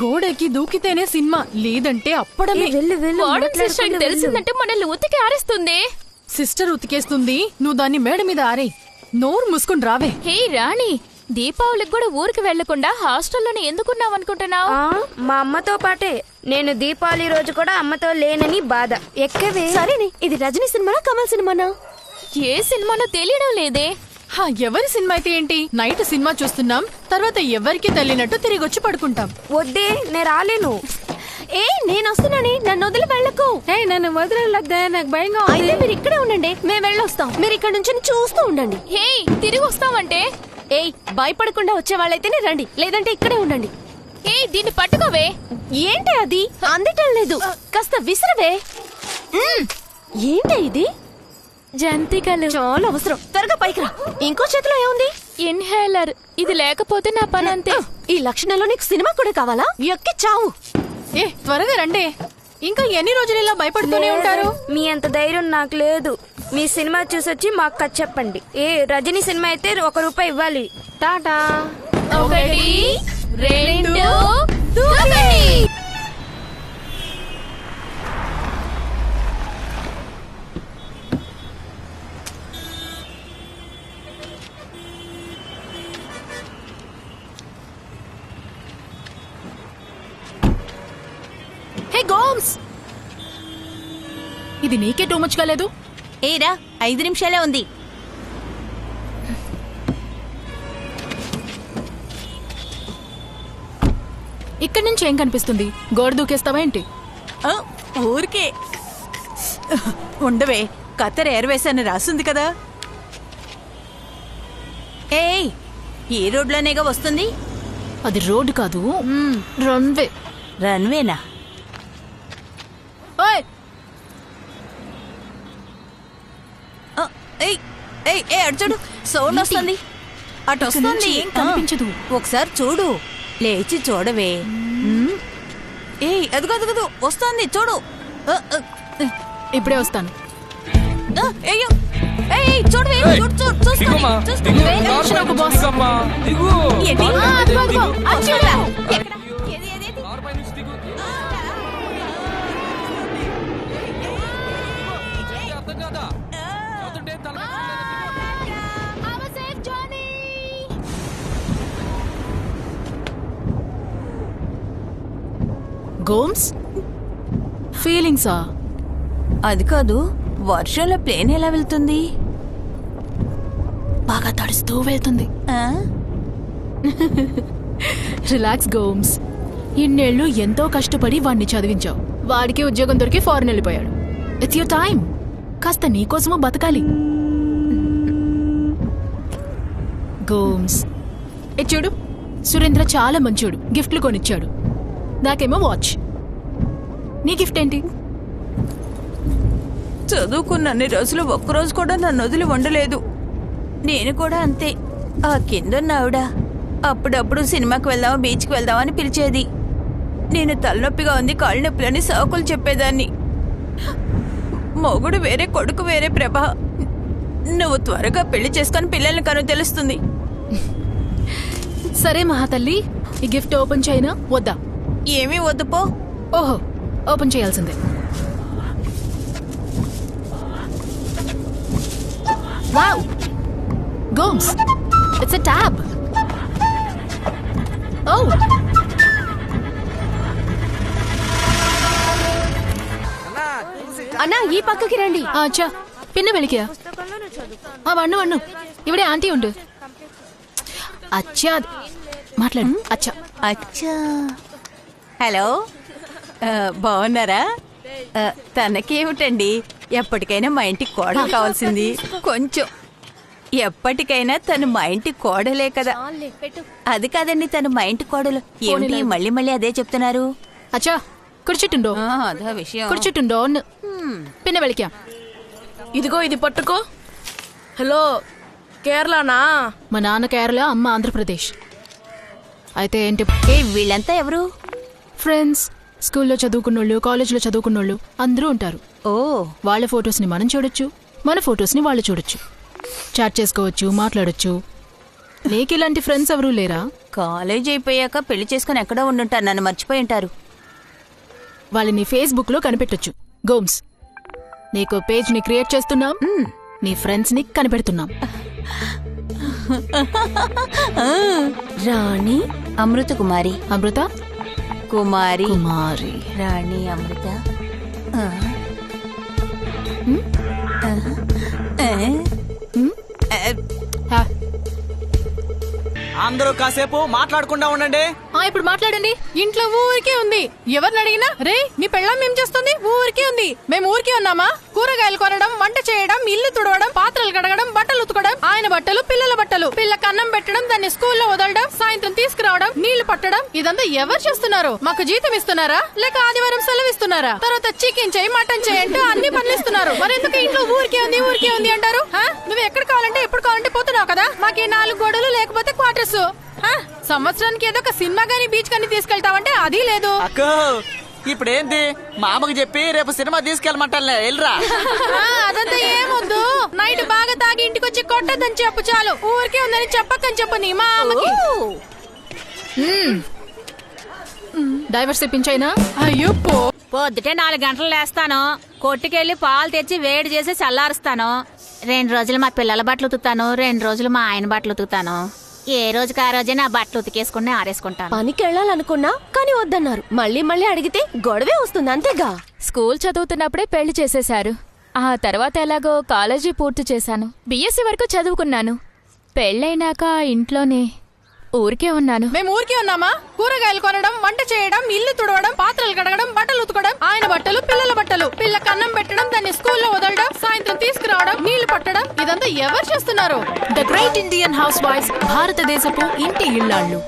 గోడకి దూకితేనే సినిమా, లేదంటే అప్పడమే. తెలిసిందంటే మనల్ని ఉతికి ఆరేస్తుంది. సిస్టర్ ఉతికేస్తుంది, నువ్వు దాన్ని మేడ మీద ఆరే. నోరు మూసుకుని రావే. హే రాణి, దీపావళికి కూడా ఊరికి వెళ్లకుండా హాస్టల్లోనే ఎందుకున్నావు అనుకుంటున్నావు? మా అమ్మతో పాటే. నేను దీపావళి రోజు కూడా అమ్మతో లేనని బాధ. ఎక్కవే. సరేనే, ఇది రజనీ సినిమానా కమల్ సినిమానా? ఏ సినిమానో తెలియడం లేదే. ఎవరి సినిమా అయితే ఏంటి? నైట్ సినిమా చూస్తున్నాం, తర్వాత ఎవరికి తెలియనట్టు తిరిగి వచ్చి పడుకుంటాం. వద్దే, నేను రాలేను. ఏ నేను వస్తున్నానే, నన్ను వదిలి వెళ్ళకు. నన్ను వదిలేద్దా, నాకు భయంగా అయితే మీరు ఇక్కడే ఉండండి, మేము వెళ్ళొస్తాం. మీరు ఇక్కడ నుంచి చూస్తూ ఉండండి. హే తిరిగి వస్తామంటే? ఏయ్ భయపడకుండా వచ్చే వాళ్ళైతేనే రండి, లేదంటే ఇక్కడే ఉండండి. ఏ దీన్ని పట్టుకోవే. ఏంటి అది అందటం లేదు, కాస్త విసిరవే. ఏంటి ఇది? జంతికలు చాలా అవసరం, త్వరగా పైకి రా. ఇంకో చేతిలో ఏముంది? ఇన్హేలర్. ఇది లేకపోతే నా పని అంతే. ఈ లక్షణంలో నీకు సినిమా కూడా కావాలా? ఎక్కి చావు. త్వరగా రండి, ఇంకా ఎన్ని రోజులు ఇలా భయపడుతూనే ఉంటారు? మీ అంత ధైర్యం నాకు లేదు. మీ సినిమా చూసొచ్చి మా అక్క చెప్పండి. రజనీ సినిమా అయితే ₹1 ఇవ్వాలి. టాటా. 1 2 దూకండి. హే గోమ్స్, ఇది నీకే టూ మచ్ గా లేదు? ఏరా 5 నిమిషాలే ఉంది. ఇక్కడి నుంచి ఏం కనిపిస్తుంది? గోడ దూకేస్తావా ఏంటి? ఊరికే ఉండవే, ఖతర్ ఎయిర్వేస్ అని రాస్తుంది కదా. ఏయ్, ఈ రోడ్లోనేగా వస్తుంది. అది రోడ్డు కాదు, రన్వే. రన్వేనా? ఓయ్ అటు చూడు, సౌండ్ వస్తుంది. అటు వస్తుంది, ఏం కనిపించదు. ఒకసారి చూడు, లేచి చూడవే. ఏయ్ అదుగు అదుగు వస్తుంది, చూడు. ఇప్పుడే వస్తాను. అయ్యో, ఏయ్ చూడవే, గోమ్స్, ఫీలింగ్సా? అది కాదు, వర్షంలో ప్లేన్ ఎలా వెళ్తుంది? బాగా తడుస్తూ వెళ్తుంది. రిలాక్స్ గోమ్స్, ఇన్నేళ్లు ఎంతో కష్టపడి వాడిని చదివించావు. వాడికి ఉద్యోగం దొరికి ఫారెన్ వెళ్ళిపోయాడు. It's your time. కాస్త నీకోసమో బతకాలి. గోమ్స్, చూడు, సురేంద్ర చాలా మంచోడు, గిఫ్ట్లు కొనిచ్చాడు. నాకేమో వాచ్. నీ గిఫ్ట్ ఏంటి? చదువుకున్నన్ని రోజులు ఒక్కరోజు కూడా నన్ను వదిలి ఉండలేదు. నేను కూడా అంతే. ఆ కిందన్న ఆవిడ అప్పుడప్పుడు సినిమాకి వెళ్దామా, బీచ్కి వెళ్దామా అని పిలిచేది. నేను తలనొప్పిగా ఉంది, కాళ్ళు నొప్పులని సాకులు చెప్పేదాన్ని. మొగుడు వేరే, కొడుకు వేరే. ప్రభా, నువ్వు త్వరగా పెళ్లి చేసుకొని పిల్లల్ని కను తెలుస్తుంది. సరే మహాతల్లి, ఈ గిఫ్ట్ ఓపెన్ చేయనా వద్దా? ఏమీ వద్దు పో. ఓహో, ఓపెన్ చేయాల్సిందే. Wow Gomes, it's a tab. ఓ అన్నా, ఈ పక్కకి రండి. అచ్చా, పిన్న వెలికియా? వన్ను వన్ను, ఇవిడే ఆంటీ ఉండు. అచ్చా మాట్లాడు. అచ్చా అచ్చా, హలో, బాగున్నారా? తనకేమిటండి, ఎప్పటికైనా మా ఇంటికి కోడలు కావాల్సింది. కొంచెం ఎప్పటికైనా తను మా ఇంటి కోడలే కదా. అది కాదండి, తను మా ఇంటి కోడలు. ఏమిటి మళ్ళీ మళ్ళీ అదే చెప్తున్నారు? అచ్చా కుర్చుండో, అదా విషయం. కుర్చుండో పిన్న వెలికా. ఇదిగో ఇది పట్టుకో. హలో, కేరళనా? మా నాన్న కేరళ, అమ్మ ఆంధ్రప్రదేశ్. అయితే ఏంటి? వీళ్ళంతా ఎవరు? ఫ్రెండ్స్. స్కూల్లో చదువుకున్నోళ్ళు, కాలేజ్లో చదువుకున్నోళ్ళు అందరూ ఉంటారు. ఓ, వాళ్ళ ఫొటోస్ని మనం చూడొచ్చు, మన ఫొటోస్ని వాళ్ళు చూడొచ్చు. చాట్ చేసుకోవచ్చు, మాట్లాడొచ్చు. నీకు ఇలాంటి ఫ్రెండ్స్ ఎవరూ లేరా? కాలేజ్ అయిపోయాక పెళ్లి చేసుకుని ఎక్కడో ఉండుంటారు, నన్ను మర్చిపోయి ఉంటారు. వాళ్ళని ఫేస్బుక్ లో కనిపెట్టొచ్చు. గోమ్స్, నీకో పేజ్ ని క్రియేట్ చేస్తున్నాం, నీ ఫ్రెండ్స్ ని కనిపెడుతున్నాం. రాణి అమృత కుమారి. అమృత కుమారి. కుమారి. రాణి అమృత. హా. అందరూ కాసేపు మాట్లాడకుండా ఉండండి. ఇప్పుడు మాట్లాడండి. ఇంట్లో ఊరికే ఉంది. ఎవరిని అడిగినా రే మీ పెళ్ళాం ఏం చేస్తుంది? ఊరికే ఉంది. మేము ఊరికే ఉన్నామా? కూరగాయలు కొనడం, వంట చేయడం, ఇల్లు తుడవడం, పాత్రలు కడగడం, బట్టలు ఉతకడం, ఆయన బట్టలు, పిల్లల బట్టలు, పిల్లకి అన్నం పెట్టడం, దాన్ని స్కూల్లో వదలడం, సాయంత్రం తీసుకురావడం, నీళ్లు పట్టడం, ఇదంతా ఎవరు చేస్తున్నారు? మాకు జీతం ఇస్తున్నారా లేక ఆదివారం సెలవు ఇస్తున్నారా? తర్వాత చికెన్ చేయి, మటన్ చేయి అంటూ అన్ని పనులు ఇస్తున్నారు. మరెందుకు ఇంట్లో ఊరికే ఉంది అంటారు? నువ్వు ఎక్కడ కావాలంటే ఎప్పుడు కావాలంటే పోతున్నావు కదా. మాకు 4 గోడలు లేకపోతే క్వార్టర్స్. సంవత్సరానికి ఏదో ఒక సినిమా గానీ బీచ్ కానీ తీసుకెళ్తావంటే అది లేదు. అక్క ఇప్పుడేంటి? మా అమ్మకి చెప్పి రేపు సినిమా తీసుకెళ్ళమంటానులే, వెళ్ళరా. అదంతా ఏమొద్దు. నైట్ బాగా తాగి ఇంటికి వచ్చి కొట్టద్దని చెప్పు చాలు. ఊరికే ఉందని చెప్పకని చెప్పు నీ మా అమ్మకి. డైవర్స్ ఇప్పించైనా? అయ్యో పొద్దుటే 4 గంటలు లేస్తాను, కొట్టుకెళ్లి పాలు తెచ్చి వేడి చేసి చల్లారుస్తాను. 2 రోజులు మా పిల్లల బట్టలు ఉతుకుతాను, 2 రోజులు మా ఆయన బట్టలు ఉతుకుతాను. ఏ రోజుకి ఆ రోజే నా బట్టలు ఉతికేసుకుని ఆరేసుకుంటాను. పనికి వెళ్ళాలనుకున్నా కానీ వద్దన్నారు. మళ్ళీ అడిగితే గొడవే వస్తుంది, అంతేగా. స్కూల్ చదువుతున్నప్పుడే పెళ్లి చేసేశారు. ఆ తర్వాత ఎలాగో కాలేజీ పూర్తి చేశాను. బిఎస్సీ వరకు చదువుకున్నాను. పెళ్ళైనాక ఇంట్లోనే ఊరికే ఉన్నాను. మేము ఊరికే ఉన్నామా? కూరగాయలు కొనడం, వంట చేయడం, ఇల్లు తుడవడం, పాత్రలు కడగడం, బట్టలు ఉతకడం, ఆయన బట్టలు, పిల్లల బట్టలు, పిల్లకి అన్నం పెట్టడం, దాన్ని స్కూల్లో వదలడం, సాయంత్రం తీసుకురావడం, నీళ్లు పట్టడం, ఇదంతా ఎవరు చేస్తున్నారు? ద గ్రేట్ ఇండియన్ హౌస్ వైఫ్స్, భారతదేశపు ఇంటి ఇల్లాళ్ళు,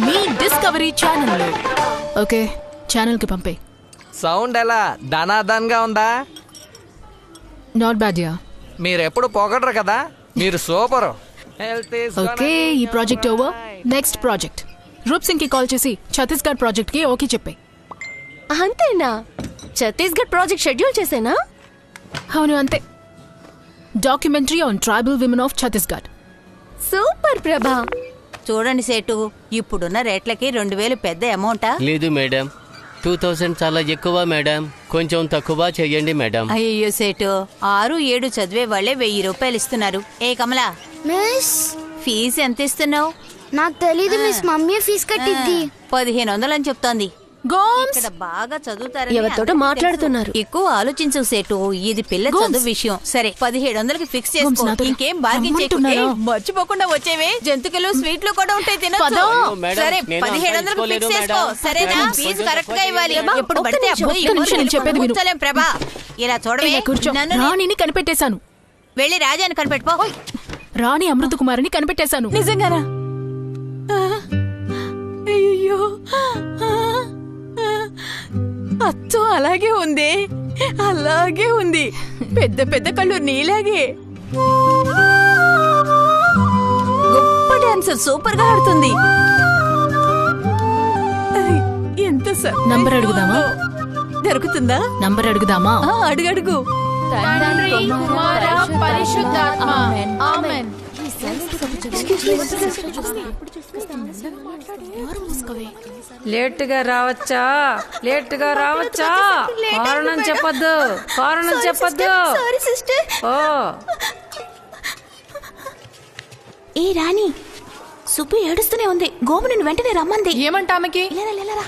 మీ డిస్కవరీ ఛానల్. ఓకే, ఛానల్ కి పంపే. సౌండ్ ఎలా ధనాధన్ గా ఉందా? Not bad yeah. మీరెప్పుడు పొగడరు కదా, మీరు సూపర్. ఓకే, ఈ project over. Next project. Roop Singh కి కాల్ చేసి ఛత్తీస్గఢ్ ప్రాజెక్ట్ కి ఓకే చెప్పే. అంతేనా? ఛత్తీస్గఢ్ ప్రాజెక్ట్ షెడ్యూల్ చేసేనా? అవును అంతే. Documentary on tribal women of Chhattisgarh. Super Prabha. చూడండి సేటు, ఇప్పుడున్న రేట్లకి 2000 పెద్ద అమౌంటా? లేదు మేడం, 2000 చాలా ఎక్కువ మేడం, కొంచెం తక్కువ చెయ్యండి మేడం. అయ్యో సేటు, 6, 7 చదివే వాళ్ళే 1000 రూపాయలు ఇస్తున్నారు. ఏ కమలా, మిస్ ఫీజు ఎంత ఇస్తున్నావు? నాకు తెలీదు మిస్, మమ్మీ ఫీజు కట్టిద్ది. 1500 అని చెప్తోంది. గోమ్స్, ఇక్కడ బాగా చదువుతారని ఎవరితోటో మాట్లాడుతున్నారు. ఎక్కువ ఆలోచించు సేటు, ఇది పిల్ల చదువు విషయం. సరే 1700కి ఫిక్స్ చేసుకో. నాతో ఇంకేం బార్గెన్ రమ్మంటున్నారా? మర్చిపోకుండా వచ్చేవే. జంతికలు, స్వీట్లు కూడా ఉంటాయి, తినొచ్చు. పదో. మేడం, సరే నేను 1700కి అంత ఫిక్స్ చేసుకో. మేడం. సరేనా? మేడం, ఫీజు కొంచెం కరెక్ట్ గా ఇవ్వాలి. ప్రభా, ఎప్పుడు ఒక్క పడితే నిమిషం, అప్పుడు ఒక్క నిమిషం, నేను చెప్పేది విను. కూర్చోలేం ప్రభా. ఇలా చూడవే, ఇలా కూర్చో. నన్ను రాణిని కనిపెట్టేశాను. వెళ్ళి రాజాని కనిపెట్టుకో. రాణి అమృత కుమారిని కనిపెట్టేశాను. నిజంగానా? అయ్యో, అచ్చో అలాగే ఉంది, అలాగే ఉంది. పెద్ద పెద్ద కళ్ళు నీలాగే. గొప్ప డాన్సర్, సూపర్ గా ఆడుతుంది. ఎంత నంబర్ అడుగుదామా? దొరుకుతుందా? నంబర్ అడుగుదామా? అడుగడుగు. తండ్రి, కుమార, పరిశుద్ధాత్మ. ఆమేన్. లేటుగా రావచ్చా? లేటుగా రావచ్చా? కారణం చెప్పొద్దు, కారణం చెప్పొద్దు. Sorry sister. ఓ ఏ రాణి, సుబ్బు ఏడుస్తూనే ఉంది. గోము నిన్ను వెంటనే రమ్మంది. ఏమంటా ఆమెకి? లేరా,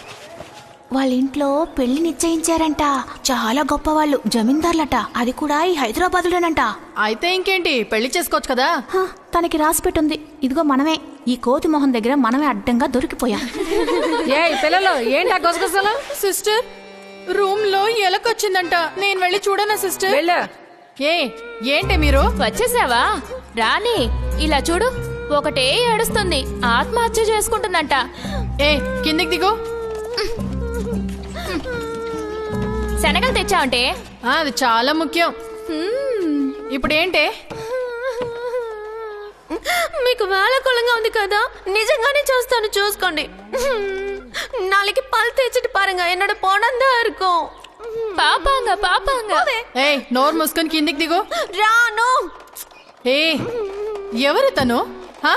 వాళ్ళ ఇంట్లో పెళ్లి నిశ్చయించారంట. చాలా గొప్ప వాళ్ళు, జమీందార్లట. అది కూడా ఈ హైదరాబాద్లోనంట. అయితే ఇంకేంటి, పెళ్లి చేసుకోవచ్చు కదా. తనకి రాసి పెట్టుంది. ఇదిగో మనమే ఈ కోతి మొహం దగ్గర మనమే అడ్డంగా దొరికిపోయాం. ఏ పిల్లలు, ఏంటా గొసగొసలు? సిస్టర్, రూమ్ లో ఎలకొచ్చిందంట. నేను వెళ్ళి చూడనా సిస్టర్? వెళ్ళు. ఏంటి మీరు వచ్చేసావా? రాణి, ఇలా చూడు, ఒకటే ఏడుస్తుంది. ఆత్మహత్య చేసుకుంటుందంట. కిందికి దిగు. శనగలు తెచ్చావంటే? అది చాలా ముఖ్యం. ఇప్పుడు ఏంటే? మీకు వేళకోళంగా ఉంది కదా, నిజంగానే చూస్తాను, చూసుకోండి. நாளைக்கு பல் தேய்ச்சிட்டு பாருங்க, என்னோட பணம் தான் இருக்கும். పాపాంగా నోరు మూసుకొని కిందికి దిగు. రాను. ఎవరు తను? హా?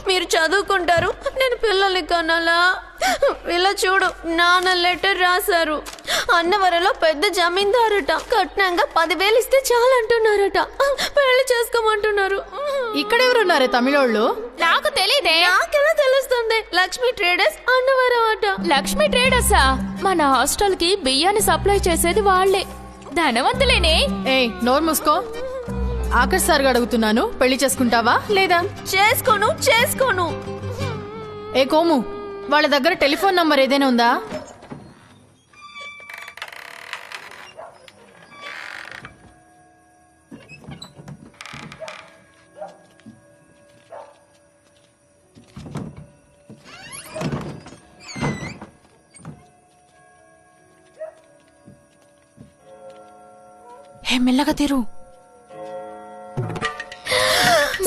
మీరు చదువుకుంటారు, నేను పిల్లల్ని కనాలా? ఇలా చూడు, నాన్న లెటర్ రాశారు. అన్నవరంలో పెద్ద జమీందారట, కట్నంగా 10,000 ఇస్తే చాలంటున్నారట. పెళ్లి చేసుకోమంటున్నారు. ఇక్కడెవరున్నారే తమిళోళ్ళు? నాకు తెలీదే. నాకెలా తెలుస్తుంది? లక్ష్మీ ట్రేడర్స్ అన్నవరం అట. లక్ష్మీ ట్రేడర్సా? మన హాస్టల్ కి బియ్యాన్ని సప్లై చేసేది వాళ్లే. ధనవంతులేనే. ఏయ్ నోరు మూసుకో. ఆకర్ష్ సార్గా అడుగుతున్నాను, పెళ్లి చేసుకుంటావా లేదా? చేసుకోను. ఏ కోము, వాళ్ళ దగ్గర టెలిఫోన్ నంబర్ ఏదైనా ఉందా? హే మెల్లగా తీరు.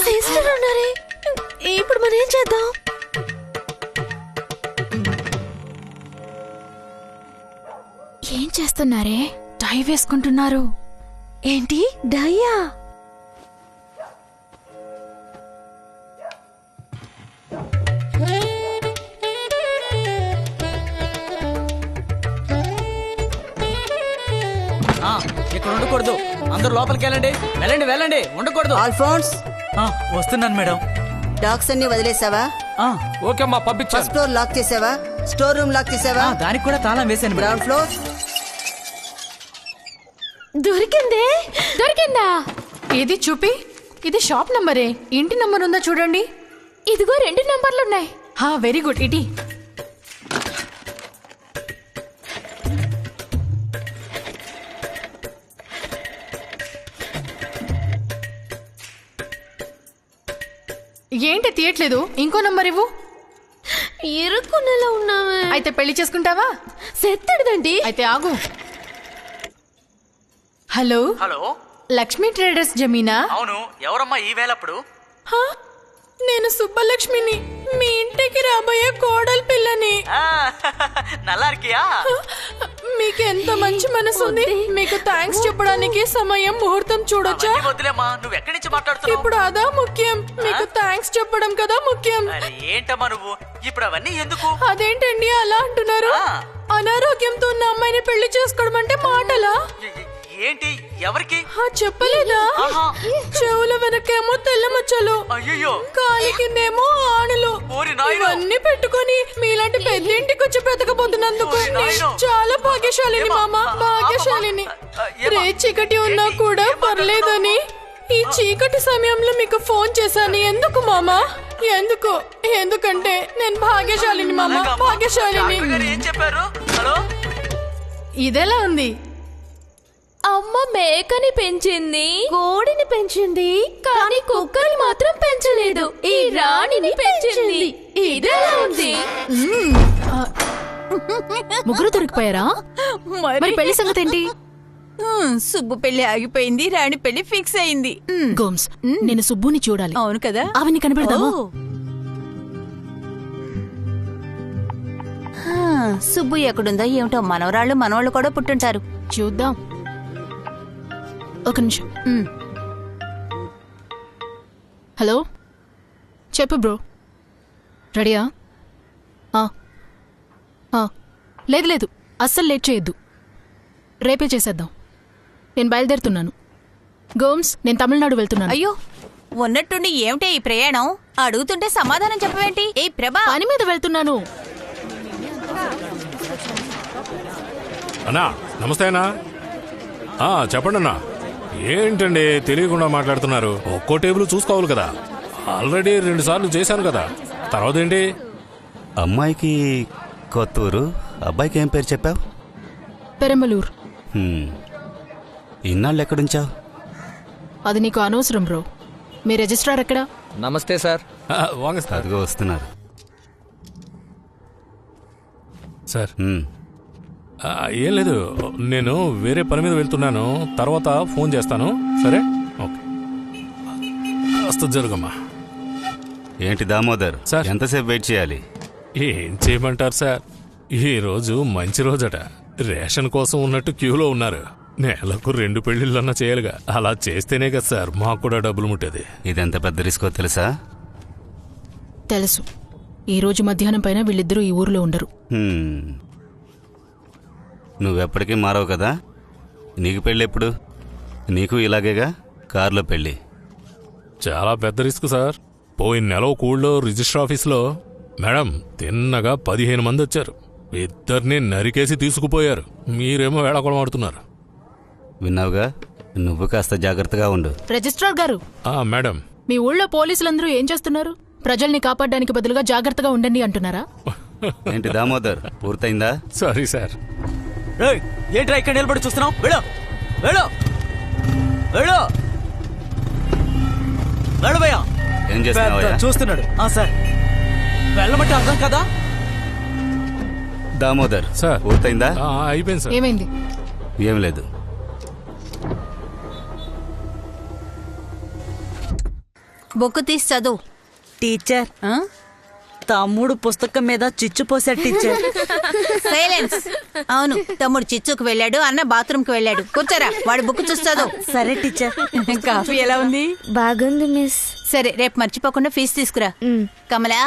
సిస్టర్ ఉన్నారే, ఇప్పుడు మనం ఏం చేద్దాం? ఏం చేస్తున్నారే? టై వేసుకుంటున్నారు. ఏంటి డయ్యా? ఇక్కడ ఉండకూడదు. అందరూ లోపలికి వెళ్ళండి. వెళ్ళండి. ఉండకూడదు. ఆల్ఫోన్స్, వస్తున్నాను మేడం. డాగ్స్ అన్ని వదిలేసావా? ఓకే అమ్మా, పంపించా. ఫస్ట్ ఫ్లోర్ లాక్ చేసావా? స్టోర్ రూమ్ లాక్ చేసావా? దానికి కూడా తాళం వేసాను. గ్రౌండ్ ఫ్లోర్ దొరికిందా? ఇది చూపి. ఇది షాప్ నంబరే. ఇంటి నంబర్ ఉందా చూడండి. ఇదిగో 2 నంబర్లున్నాయి. Very good. ఇటీ ఏంటి తీయట్లేదు? ఇంకో నంబర్ ఇవ్వు. ఇరుక్కునేలా ఉన్నావే. అయితే పెళ్లి చేసుకుంటావా? సెత్తడిదండి. అయితే ఆగు. హలో, లక్ష్మీ ట్రేడర్స్ జమీనా? అవును. ఎవరమ్మా ఈ వేళప్పుడు? నేను సుబ్బలక్ష్మిని, మీ ఇంటికి రాబోయే కోడలి పిల్లని. నల్లారికియా? మీకు ఎంత మంచి మనసు ఉంది. మీకు థ్యాంక్స్ చెప్పడానికి సమయం ముహూర్తం చూడొచ్చా? వదిలేమ్మా, నువ్వు ఎక్కడి నుంచి మాట్లాడుతున్నావు? ఇప్పుడు అదా ముఖ్యం. మీకు థ్యాంక్స్ చెప్పడం కదా ముఖ్యం. ఏంటమ్మా నువ్వు ఇప్పుడు అవన్నీ ఎందుకు? అదేంటండి అలా అంటున్నారు? అనారోగ్యంతో ఉన్న అమ్మాయిని పెళ్లి చేసుకోవడం అంటే మాటలా? ఏంటి? ఎవరికి చెప్పలేదా? చెవుల వెనకేమో తెల్ల మచ్చలు, అయ్యో, కాలి కిందేమో ఆనలు, ఇవన్నీ పెట్టుకొని మీలాంటి పెద్ద ఇంటికి వచ్చి బ్రతకబోతున్నందుకు నేను చాలా భాగ్యశాలిని మామ, భాగ్యశాలిని. రే చీకటి ఉన్నా కూడా పర్లేదని ఈ చీకటి సమయంలో మీకు ఫోన్ చేశాను. ఎందుకు మామా? ఎందుకంటే నేను భాగ్యశాలిని మామ, భాగ్యశాలిని. ఏం చెప్పారు? హలో, ఇదెలా ఉంది? అమ్మ మేకని పెంచింది, కోడిని పెంచింది, కానీ కుక్కని మాత్రం పెంచలేదు. ఈ రాణిని పెంచింది. ఇదెలా ఉంది? ముగ్గురు దొరికిపోయారా? మరి పెళ్లి సంగతి ఏంటి? సుబ్బు పెళ్లి ఆగిపోయింది, రాణి పెళ్లి ఫిక్స్ అయింది. గోమ్స్, నేను సుబ్బుని చూడాలి. అవును కదా, అవన్నీ కనిపెడతాము. సుబ్బు ఎక్కడుందో ఏమిటో. మనవరాళ్ళు కూడా పుట్టుంటారు. చూద్దాం. ఒక నిమిషం. హలో, చెప్పు బ్రో. రెడీయా? లేదు, అస్సలు లేట్ చేయొద్దు. రేపే చేసేద్దాం. నేను బయలుదేరుతున్నాను. గోమ్స్, నేను తమిళనాడు వెళ్తున్నాను. అయ్యో, ఉన్నట్టుండి ఏమిటే ఈ ప్రయాణం? అడుగుతుంటే సమాధానం చెప్పవేంటి? ఏ ప్రభా, పని మీద వెళ్తున్నాను. అన్నా నమస్తే అన్నా. చెప్పండి అన్నా. ఏంటండి తెలియకుండా మాట్లాడుతున్నారు? ఒక్కో టేబుల్ చూసుకోవాలి కదా. ఆల్రెడీ 2 సార్లు చేశాను కదా. తర్వాత ఏంటి? అమ్మాయికి కొత్తూరు, అబ్బాయికి ఏం పేరు చెప్పావు? పెరంబలూరు. ఇన్నాళ్ళు ఎక్కడుంచావు? అది నీకు అనవసరం బ్రో. మీ రిజిస్ట్రార్ ఎక్కడా? నమస్తే సార్. అదిగో వస్తున్నారు సార్. ఏం లేదు, నేను వేరే పని మీద వెళ్తున్నాను. తర్వాత ఫోన్ చేస్తాను. సరే, ఓకే. వస్తుంది, జరుగమ్మా. ఏంటి దామోదర్ సార్, ఎంతసేపు వెయిట్ చేయాలి? ఏం చేయమంటారు సార్, ఈ రోజు మంచి రోజట. రేషన్ కోసం ఉన్నట్టు క్యూలో ఉన్నారు. నెలకు 2 పెళ్లిళ్ళన్నా చేయాలిగా. అలా చేస్తేనే కదా సార్ మాకు కూడా డబ్బులు ముట్టేది. ఇదెంత పెద్ద రిస్కో తెలుసా? తెలుసు. ఈ రోజు మధ్యాహ్నం పైన వీళ్ళిద్దరూ ఈ ఊర్లో ఉండరు. నువ్వెప్పటికీ మారవు కదా. నీకు పెళ్ళి ఎప్పుడు? నీకు ఇలాగేగా, కారులో పెళ్ళి. చాలా పెద్ద రిస్క్ సార్. పోయిన నెల ఒక ఊళ్ళో రిజిస్టర్ ఆఫీస్లో మేడం తిన్నగా 15 మంది వచ్చారు. 2 నరికేసి తీసుకుపోయారు. మీరేమో వేళాకోళం ఆడుతున్నారు. విన్నావుగా, నువ్వు కాస్త జాగ్రత్తగా ఉండు. రిజిస్ట్రార్ గారు, మేడం మీ ఊళ్ళో పోలీసులందరూ ఏం చేస్తున్నారు? ప్రజల్ని కాపాడడానికి బదులుగా జాగ్రత్తగా ఉండండి అంటున్నారా? ఏంటి దామోదర్, పూర్తయిందా? Sorry sir. ఏంట్రా ఇక్కడ నిలబడి చూస్తున్నావు? వెళ్ళు వెళ్ళు వెళ్ళు వెళ్ళు భయ్యా. ఏం చేస్తున్నావయ్యా? చూస్తున్నాడు సార్. వెళ్ళమంటే అర్థం కదా. దామోదర్ సార్, పూర్తయిందా? అయిపోయింది సార్. ఏమైంది? ఏం లేదు. బుక్ తీసి చదువు. టీచర్, తమ్ముడు పుస్తకం మీద చిచ్చు పోసాడు టీచర్. సైలెన్స్. అవును, తమ్ముడు చిచ్చుకు వెళ్ళాడు, అన్న బాత్రూమ్ కి వెళ్ళాడు. కూర్చోరా, వాడి బుక్ చూస్తాదు. సరే టీచర్. కాఫీ ఎలా ఉంది? బాగుంది మిస్. సరే, రేపు మర్చిపోకుండా ఫీజు తీసుకురా. కమలా,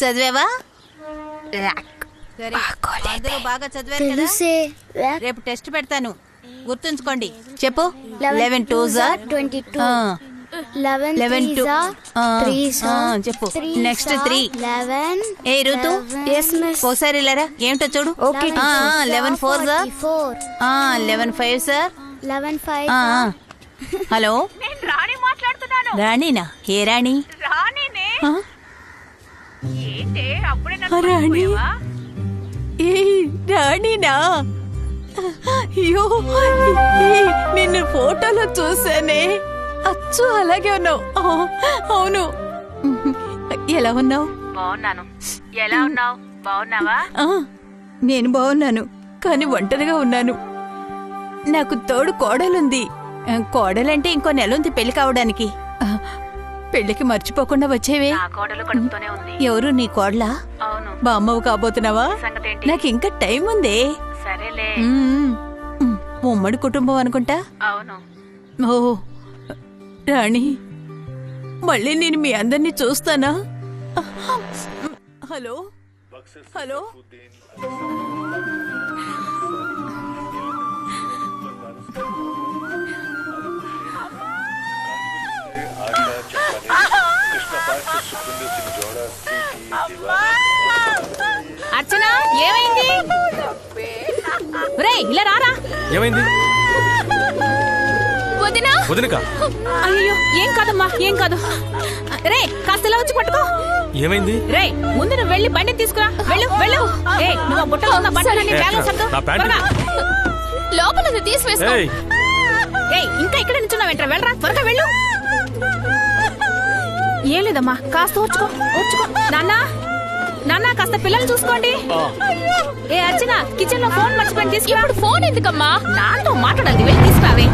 చదివావా? సరే, అందరూ బాగా చదివారు కదా. రేపు టెస్ట్ పెడతాను, గుర్తుంచుకోండి. చెప్పు. 11 2s 22. 11 2 చెప్పు. నెక్స్ట్ 3. ఏ ఋతు, ఒకసారి ఇలారా. ఏమిటో చూడు. 11 4s 11 5s 11 5. హలో, రాణి మాట్లాడుతున్నాను. రాణినా? ఏ రాణి? రాణినే. ఏంటే అప్పుడే రాణి? రాణినా? అయ్యో, నిన్ను ఫోటోలో చూసానే, అచ్చు అలాగే ఉన్నావు. అవును. ఎలా ఉన్నావు? బాగున్నాను. ఎలా ఉన్నావు? బాగున్నావా? నేను బాగున్నాను, కానీ ఒంటరిగా ఉన్నాను. నాకు తోడు కోడలుంది. కోడలంటే ఇంకో నెల ఉంది పెళ్లి కావడానికి. పెళ్లికి మర్చిపోకుండా వచ్చేవే. ఎవరు నీ కోడలా? బామ్మవు కాబోతున్నావా? నాకు ఇంకా టైం ఉందే. ఉమ్మడి కుటుంబం అనుకుంటా. ఓ రాణి, మళ్ళీ నేను మీ అందరినీ చూస్తానా? హలో హలో, అర్చన, ఏమైంది? రేయ్, ఇలా రారా. ఏమైంది? వదినా. వదినకా? అయ్యో, ఏం కాదమ్మా, ఏం కాదు. రే, కాస్త ఇలా వచ్చి పట్టుకో. ఏమైంది? రే, ముందు నువ్వు వెళ్ళి బండి తీసుకురా. వెళ్ళు వెళ్ళు. ఏ, నువ్వు బుట్టలో ఉన్న బట్టలన్నీ బ్యాగ్లో సర్దు. త్వరగా. లోపల తీసివేసుకో. ఏయ్, ఇంకా ఇక్కడ నిల్చున్నావేంట్రా? వెళ్ళరా, త్వరగా వెళ్ళు. ఏం లేదమ్మా, కాస్త ఓర్చుకో ఓర్చుకో. నాన్న కాస్త పిల్లల్ని చూసుకోండి. ఏ అర్చన, కిచెన్ లో ఫోన్ మర్చిపోయి తీసుకురా. ఇప్పుడు ఫోన్ ఎందుకమ్మా? నాతో మాట్లాడాలి, వెళ్ళి తీసుకురావే.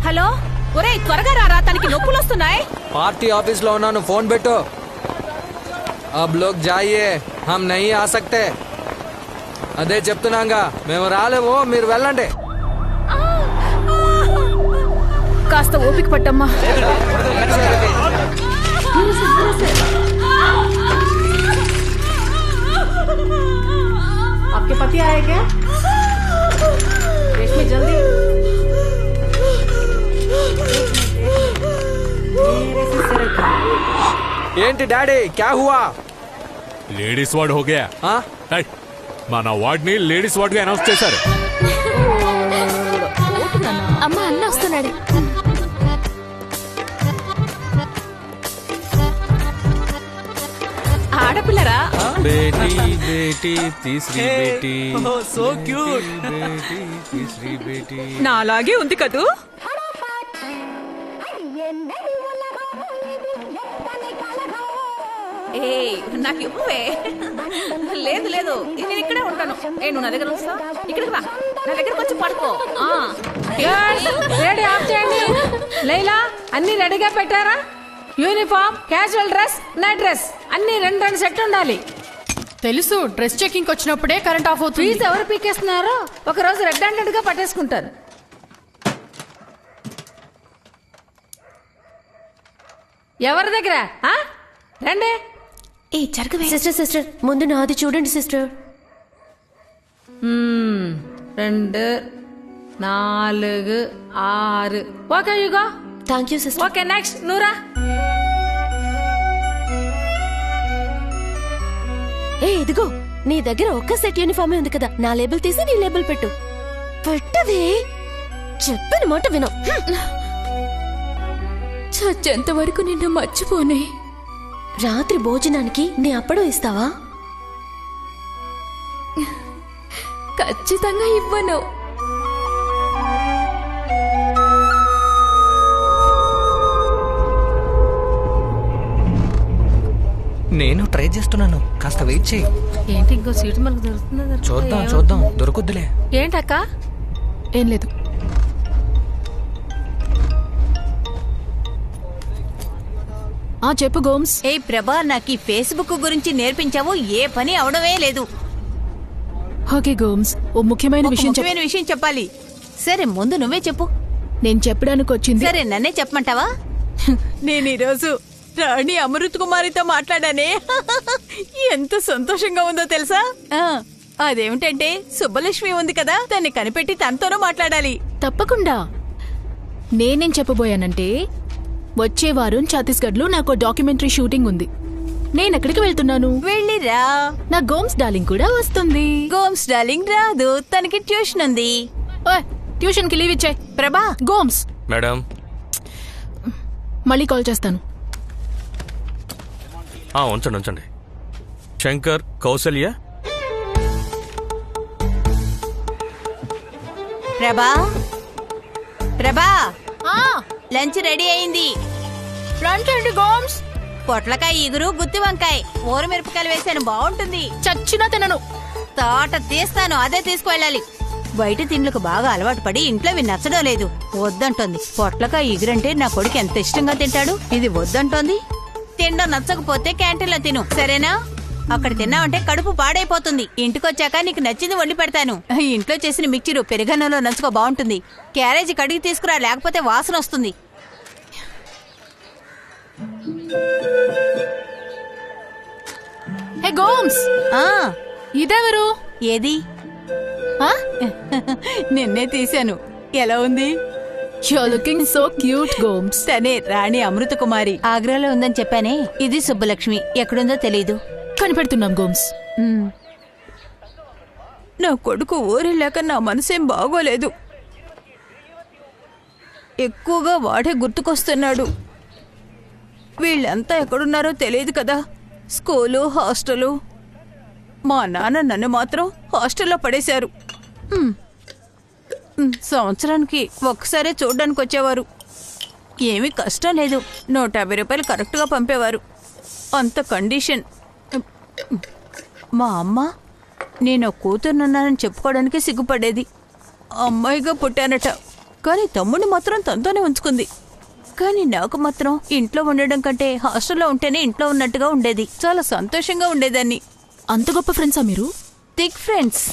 హలో, ఒరే త్వరగా రారా, తనకి నొప్పులు వస్తున్నాయి. పార్టీ ఆఫీస్ లో ఉన్నాను, ఫోన్ పెట్టు. अब लोग जाइए, हम नहीं आ सकते. అదే చెప్తున్నాగా, మేము రాలేము, మీరు వెళ్ళండి. కాస్త ఓపిక పట్టమ్మా. आपके पति आए क्या? रेशमी जल्दी. ఏంటి డాడీ, క్యా హువా? లేడీస్ వార్డ్ హో గయా. మన వార్డ్ ని లేడీస్ వార్డ్ గా అనౌన్స్ చేశారు. అమ్మ, అన్న వస్తున్నాడు. ఆడపిల్లరా? బేటీ బేటీ తీసరి బేటీ. So cute. బేటీ తీసరి బేటీ. నాలాగే ఉంది కదూ. ఏ, నాకు ఇవ్వవే. లేదు లేదు, నేను ఇక్కడే ఉంటాను. నువ్వు నా దగ్గర వస్తా. ఇక్కడికి రా, నా దగ్గరకు వచ్చి పడుకో. రెడీ ఆఫ్ చేయండి. లైలా, అన్ని రెడీగా పెట్టారా? Uniform, casual dress, night dress అన్ని 2 సెట్ ఉండాలి. తెలుసు, డ్రెస్ చెకింగ్ వచ్చినప్పుడే కరెంట్ ఆఫ్ అవుతుంది. ఫీజు ఎవరు పీకేస్తున్నారో ఒక రోజు రెడ్ హ్యాండెడ్ గా పట్టేసుకుంటారు. ఎవరి దగ్గర రండి. ఏ జరగవే సిస్టర్. సిస్టర్ ముందు నాది చూడండి sister. 2 4 6. Okay you go. Thank you sister. Okay next Noora. ఏ ఇదిగో నీ దగ్గర ఒక్క సెట్ యూనిఫామే ఉంది కదా, నా లేబుల్ తీసి నీ లేబుల్ పెట్టు. పెట్టవే, చెప్పిన మాట విను. చచ్చేంత వరకు నిన్ను మర్చిపోనే. రాత్రి భోజనానికి నీ అప్పడం ఇస్తావా? ఖచ్చితంగా ఇవ్వను. నేను ట్రై చేస్తున్నాను, కాస్త వెయిట్ చేయి. ఏంటి ఇంకో సీటు మనకు దొరుకుతుందా? చూద్దాం దొరుకుద్దులే. ఏంటక్క? ఏం లేదు. చెప్పు గోమ్స్. ఏ ప్రభా, నాకు ఈ ఫేస్బుక్ గురించి నేర్పించావు, ఏ పని అవడమే లేదు. ఓకే గోమ్స్, ఓ ముఖ్యమైన విషయం చెప్పాలి. సరే ముందు నువ్వే చెప్పు. నేను చెప్పడానికి వచ్చింది. సరే నన్నే చెప్పమంటావా? నేను ఈరోజు రాణి అమృత్ కుమారితో మాట్లాడానే. ఎంత సంతోషంగా ఉందో తెలుసా? అదేమిటంటే సుబ్బలక్ష్మి ఉంది కదా, దాన్ని కనిపెట్టి తనతోనూ మాట్లాడాలి. తప్పకుండా. నేనేం చెప్పబోయానంటే, వచ్చే వారం ఛత్తీస్గఢ్ లో నాకు డాక్యుమెంటరీ షూటింగ్ ఉంది. నేను ఎక్కడికి వెళ్తున్నాను? వెళ్ళిరా. నా గోమ్స్ డార్లింగ్ కూడా వస్తుంది. గోమ్స్ డార్లింగ్ రాదు, తనకి ట్యూషన్ ఉంది. ట్యూషన్ కి లీవ్ ఇచ్చాయి. ప్రభా. గోమ్స్ మేడం, మళ్ళీ కాల్ చేస్తాను. ఉంచండి. శంకర్, కౌసల్య. ప్రభా లంచ్ రెడీ అయింది. లంచ్ ఏంటి గోమ్స్? పొట్లకాయ ఇగురు, గుత్తి వంకాయ, ఊర మిరపకాయలు వేసాను, బాగుంటుంది. చచ్చినా తినను. తోట తీస్తాను, అదే తీసుకువెళ్ళాలి. బయట తిండ్లకు బాగా అలవాటు పడి ఇంట్లో ఇవి నచ్చడం లేదు, వద్దంటోంది. పొట్లకాయ ఇగురంటే నా కొడుకు ఎంత ఇష్టంగా తింటాడు, ఇది వద్దంటోంది. తిండం నచ్చకపోతే క్యాంటీన్లో తిను, సరేనా? అక్కడ తిన్నావంటే కడుపు పాడైపోతుంది. ఇంటికొచ్చాక నీకు నచ్చింది వండి పెడతాను. ఇంట్లో చేసిన మిక్చరు పెరుగన్నంలో నంచుకో, బాగుంటుంది. క్యారేజీ కడిగి తీసుకురా, లేకపోతే వాసన వస్తుంది. హే గోమ్స్, ఇదెవరు? ఏది? నిన్నే తీశాను. ఎలా ఉంది? You're looking so cute, Gomes. తనే రాణి అమృత కుమారి, ఆగ్రాలో ఉందని చెప్పానే. ఇది సుబ్బలక్ష్మి, ఎక్కడుందో తెలీదు. కనిపెడుతున్నాం గోమ్స్. నా కొడుకు ఊరెళ్ళాక నా మనసేం బాగోలేదు. ఎక్కువగా వాడే గుర్తుకొస్తున్నాడు. వీళ్ళంతా ఎక్కడున్నారో తెలియదు కదా, స్కూలు, హాస్టలు. మా నాన్న నన్ను మాత్రం హాస్టల్లో పడేశారు. సంవత్సరానికి ఒక్కసారే చూడ్డానికి వచ్చేవారు. ఏమీ కష్టం లేదు, 150 రూపాయలు కరెక్ట్గా పంపేవారు. అంత కండిషన్. మా అమ్మ నేను కూతురున్నానని చెప్పుకోవడానికి సిగ్గుపడేది. అమ్మాయిగా పుట్టానట, కానీ తమ్ముడిని మాత్రం తనతోనే ఉంచుకుంది. కానీ నాకు మాత్రం ఇంట్లో ఉండడం కంటే హాస్టల్లో ఉంటేనే ఇంట్లో ఉన్నట్టుగా ఉండేది. చాలా సంతోషంగా ఉండేదాన్ని. అంత గొప్ప ఫ్రెండ్సా మీరు? Thick friends.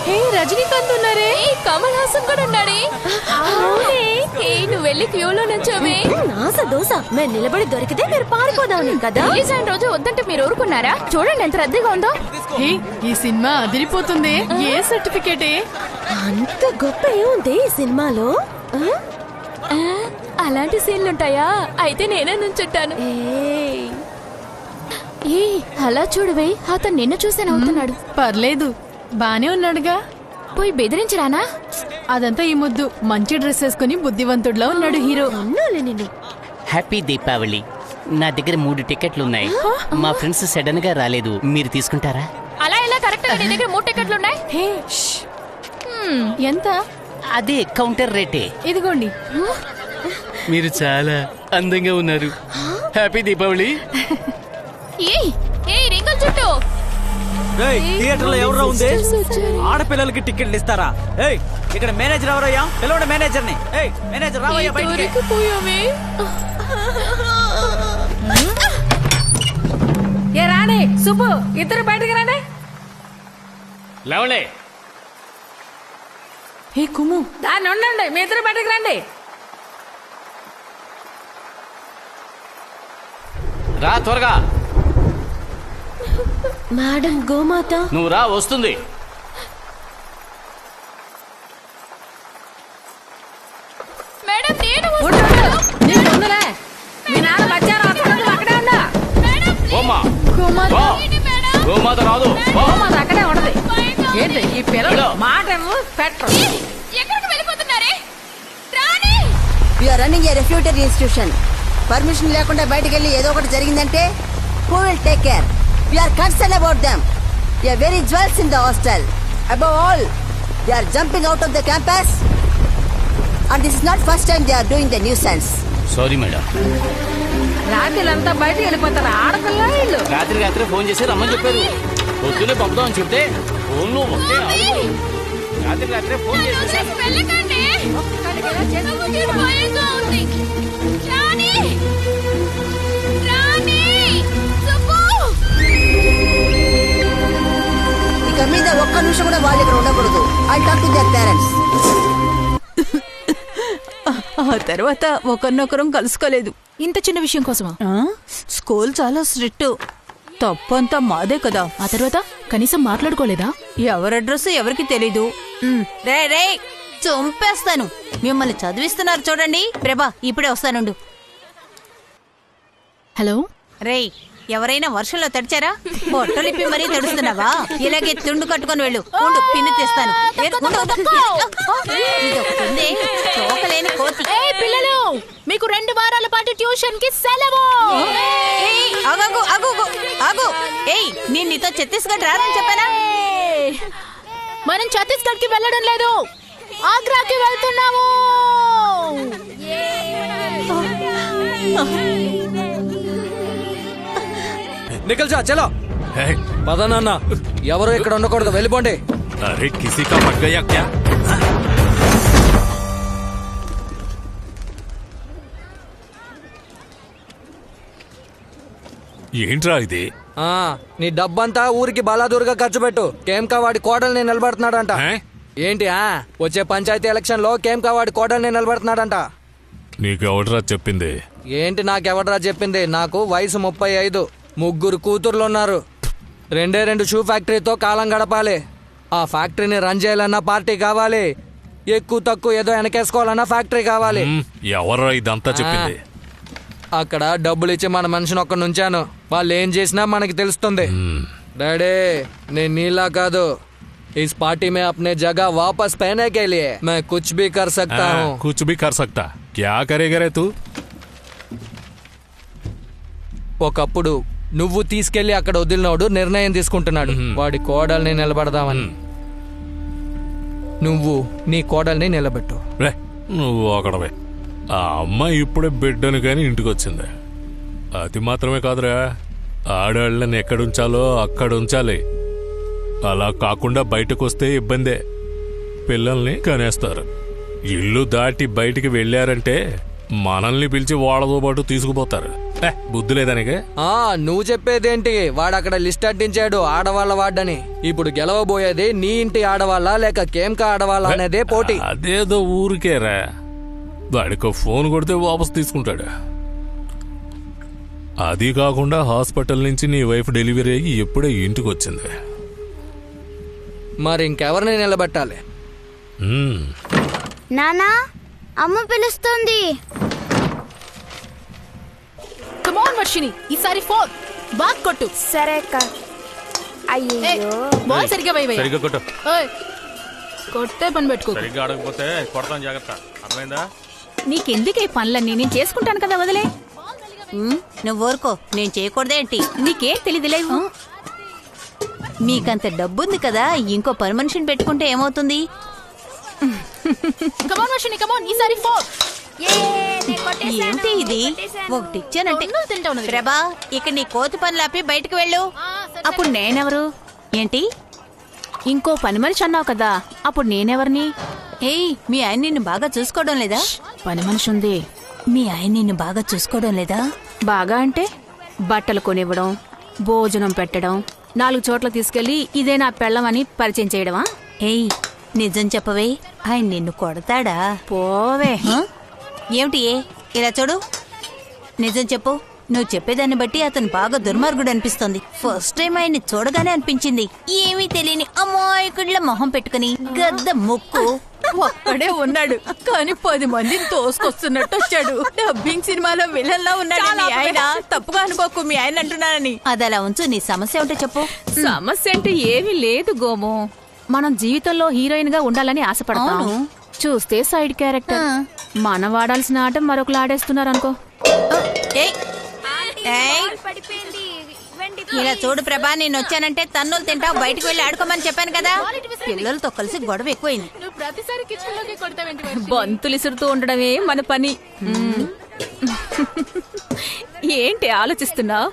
హే, రజనీకాంత్ ఉన్నారే, కమల్ హాసన్ కూడా ఉన్నాడే. నువ్వు వెళ్ళి క్యూలో నుంచోవే. దోశ మేము నిలబడి దొరికితే మీరు పారిపోదామని కదా. రిలీజ్ అయిన రోజు వద్దంటే మీరు ఊరుకున్నారా? చూడండి ఎంత రద్దీగా ఉందో. ఈ సినిమా అదిరిపోతుంది. ఏ సర్టిఫికేట్? అంత గొప్ప ఏముంది ఈ సినిమాలో? అలాంటి సీన్లుంటాయా? అయితే నేనే నుంచుంటాను. అలా చూడవే, అతను నిన్ను చూసే నవ్వుతున్నాడు. పర్లేదు, బానే ఉన్నాడుగా. పోయి బెదిరించరానా? అదంతా ఈ ముద్దు. మంచి డ్రెస్ వేసుకుని బుద్ధివంతుడిలో ఉన్నాడు హీరో. హ్యాపీ దీపావళి. నా దగ్గర 3 టికెట్లు ఉన్నాయి. మా ఫ్రెండ్స్ సడన్ గా రాలేదు, మీరు తీసుకుంటారా? అలా ఎలా కరెక్ట్? నీ దగ్గర 3 టికెట్లు ఉన్నాయి. ఎంత? అదే కౌంటర్ రేటే. ఇదిగోండి. మీరు చాలా అందంగా ఉన్నారు. హ్యాపీ దీపావళి. రింగుల చుట్టూ థియేటర్ లో ఎవరో ఉంది? ఆడపిల్లలకి టికెట్లు ఇస్తారా? ఇక్కడ మేనేజర్ ఎవరయ్యా? పిలవండి మేనేజర్ ని. మేనేజర్ రావయ్యా బయటికి. ఏ రాణి, సుబ్బు ఇద్దరు బయటకు రండి. లేవండి. ఏ కుమ్ము దాన్ని ఉండండి, మీ ఇద్దరు బయటకు రండి. రా త్వరగా. మేడం గోమాత. నువ్వు రా, వస్తుంది. మేడం నేను నీకు ఉందిలే. మీ నాన్న మధ్యాహ్నం వస్తాడు, అక్కడే ఉందా? గోమా గోమాత. గోమాత రాదు. గోమాత అక్కడే ఉండదు. ఏంటి ఈ పిల్లలు మాట పెట్టరు. ఎక్కడికి వెళ్ళిపోతున్నారే? Are running a reputed institution. Permission లేకుండా బయటకు వెళ్ళి ఏదో ఒకటి జరిగిందంటే who will take care? We are concern about them. We are very jewels in the hostel. Above all they are jumping out of the campus and this is not first time they are doing the nuisance. Sorry madam. రాత్రిలంతా బయటకు వెళ్ళిపోతారు ఆడపిల్ల వీళ్ళు. రాత్రి phone చేసి రమ్మని చెప్పారు. పొద్దునే పంపుదామని చెప్తే ఫోన్లు ఒకటే ఆడుకోరు. రాత్రి ఫోన్ చేసేసారు. ఇక మీద ఒక్క నిమిషం కూడా వాళ్ళు ఇక్కడ ఉండకూడదు. I talk to their parents. ఆ తర్వాత ఒకరినొకరం కలుసుకోలేదు. ఇంత చిన్న విషయం కోసమా? స్కూల్ చాలా స్ట్రిక్ట్. తప్పంతా మాదే కదా. ఆ తర్వాత కనీసం మాట్లాడుకోలేదా? ఎవరి అడ్రస్ ఎవరికి తెలీదు. రే రే చంపేస్తాను. మిమ్మల్ని చదివిస్తున్నారు చూడండి. ప్రభా ఇప్పుడే వస్తానుండు. హలో రేయ్, ఎవరైనా వర్షంలో తడిచారా? పొట్టలిప్పి మరీ తడుస్తున్నావా? ఇలాగే తుండు కట్టుకొని వెళ్ళు. ఉండు, పిన్ను తెస్తాను. ఇదొకటి తోకలేని కోతి. పిల్లలు, మీకు 2 వారాల పాటు ట్యూషన్ కి సెలవు. ఆగు. ఏయ్, నేను నీతో ఛత్తీస్గఢ్ రానని చెప్పానా? మనం ఛత్తీస్గఢ్ కి వెళ్ళడం లేదు, ఆగ్రాకి వెళ్తున్నాము. నిఖిల్ చా చలో. పద నాన్న, ఎవరు ఇక్కడ ఉండకూడదు, వెళ్ళిపోండి. అరే కిసి కా పట్ గయా క్యా? ఏంట్రా ఇది? నీ డబ్బంతా ఊరికి బలాదూరుగా ఖర్చు పెట్టు. కేంకా వాడి కోడల్ని నిలబడుతున్నాడంట. ఏంటి వచ్చే పంచాయతీ ఎలక్షన్ లో కేంకా వాడి కోడల్ని నిలబడుతున్నాడంట. నీకెవడరా చెప్పింది? ఏంటి నాకెవడరా చెప్పింది? నాకు వయసు 35, 3 కూతుర్లున్నారు. 2 షూ ఫ్యాక్టరీతో కాలం గడపాలి. ఆ ఫ్యాక్టరీని రన్ చేయాలన్నా పార్టీ కావాలి. ఎక్కువ తక్కువ ఏదో వెనకేసుకోవాలన్నా ఫ్యాక్టరీ కావాలి. ఎవరా ఇదంతా చెప్పింది? అక్కడ డబ్బులు ఇచ్చి మన మనిషిని ఒక్క నుంచాను. వాళ్ళు ఏం చేసినా మనకి తెలుస్తుంది. డాడీ, నేను నీలా కాదు. इस पार्टी में अपने जगह वापस पहने के लिए मैं कुछ भी कर सकता हूँ. कुछ भी कर सकता. क्या करेगा रे तू? ఒకప్పుడు నువ్వు తీసుకెళ్లి అక్కడ వదిలినోడు నిర్ణయం తీసుకుంటున్నాడు వాడి కోడల్ని నిలబడదామని. నువ్వు నీ కోడల్ని నిలబెట్టు. నువ్వు అక్కడవే. ఆ అమ్మాయి ఇప్పుడే బిడ్డను కాని ఇంటికి వచ్చింది. అది మాత్రమే కాదురా, ఆడవాళ్ళని ఎక్కడుంచాలో అక్కడ ఉంచాలి. అలా కాకుండా బయటకు వస్తే ఇబ్బందే. పిల్లల్ని కనేస్తారు. ఇల్లు దాటి బయటికి వెళ్ళారంటే మనల్ని పిలిచి వాళ్ళతో పాటు తీసుకుపోతారు. బుద్ధి లేదానికే? నువ్వు చెప్పేదేంటి? వాడక్కడ లిస్ట్ అడ్డించాడు ఆడవాళ్ళ వాడని. ఇప్పుడు గెలవబోయేది నీ ఇంటి ఆడవాళ్ళ లేక కేంకా ఆడవాళ్ళ అనేదే పోటీ. అదేదో ఊరికేరా. వాడికి ఫోన్ కొడితే వాపస్ తీసుకుంటాడు. అది కాకుండా హాస్పిటల్ నుంచి నీ వైఫ్ డెలివరీ అయ్యి ఎప్పుడే ఇంటికి వచ్చింది. మరి ఇంకెవరిని నిలబెట్టాలి? నానా, అమ్మ పిలుస్తుంది. కమాన్ వర్షిని, ఈసారి ఫోన్ బాగా కొట్టు. సరే అక్క. అయ్యో, బాల్ సరిగ్గా వైవయ్య. సరిగ్గా కొట్టు. కొట్టే పని పెట్టుకో. సరిగ్గా అడగకపోతే కొడతాను, జాగ్రత్త. అర్థమైందా? నీకెందుకే పనులన్నీ? నేను చేసుకుంటాను కదా, వదిలే. నువ్వు ఊరుకో, నేను చేయకూడదేంటి? నీకేం తెలియదులేవు. మీకంత డబ్బుంది కదా, ఇంకో పని మనిషిని పెట్టుకుంటే ఏమవుతుంది? కమాన్ వర్షిని, కమాన్, ఈసారి ఫోన్. ఏంటి ఇది? ఒకటి ఇచ్చానంటే ప్రభా, ఇక నీ కోతి పనులు ఆపి బయటకు వెళ్ళు. అప్పుడు నేనెవరు? ఏంటి? ఇంకో పని మనిషి అన్నావు కదా, అప్పుడు నేనెవరిని? ఏయ్, మీ ఆయన నిన్ను బాగా చూసుకోవడం లేదా? పని మనిషి ఉంది. మీ ఆయన నిన్ను బాగా చూసుకోవడం లేదా? బాగా అంటే బట్టలు కొనివ్వడం, భోజనం పెట్టడం, 4 చోట్ల తీసుకెళ్లి ఇదే నా పెళ్ళమని పరిచయం చేయడమా? ఏయ్ నిజం చెప్పవే, ఆయన నిన్ను కొడతాడా? పోవే. ఏమిటి ఇలా చూడు, నిజం చెప్పు. నువ్వు చెప్పేదాన్ని బట్టి అతను బాగా దుర్మార్గుడు అనిపిస్తోంది. ఫస్ట్ టైం ఆయన్ని చూడగానే అనిపించింది ఏమీ తెలియని అమాయకుడిలా మొహం పెట్టుకుని గద్ద ముక్కు. ఒక్కడే ఉన్నాడు కానీ 10 మందిని తోసుకొస్తున్నట్టు వచ్చాడు. డబ్బింగ్ సినిమాలో విలన్లా ఉన్నాడు మీ ఆయన. తప్పుగా అనుకోకు, మీ ఆయన అంటున్నానని. అది అలా ఉంచు, నీ సమస్య ఏమిటో చెప్పు. సమస్య అంటే ఏమీ లేదు గోము. మనం జీవితంలో హీరోయిన్ గా ఉండాలని ఆశపడతాం. చూస్తే సైడ్ క్యారెక్టర్. మనం వాడాల్సిన ఆట మరొకరు ఆడేస్తున్నారు అనుకో. ఇలా చూడు ప్రభా, నేను వచ్చానంటే తన్నులు తింటావు. బయటకు వెళ్ళి ఆడుకోమని చెప్పాను కదా. పిల్లలతో కలిసి గొడవ ఎక్కువైంది. బంతులు ఇసురుతూ ఉండడమే మన పని. ఏంటి ఆలోచిస్తున్నావు?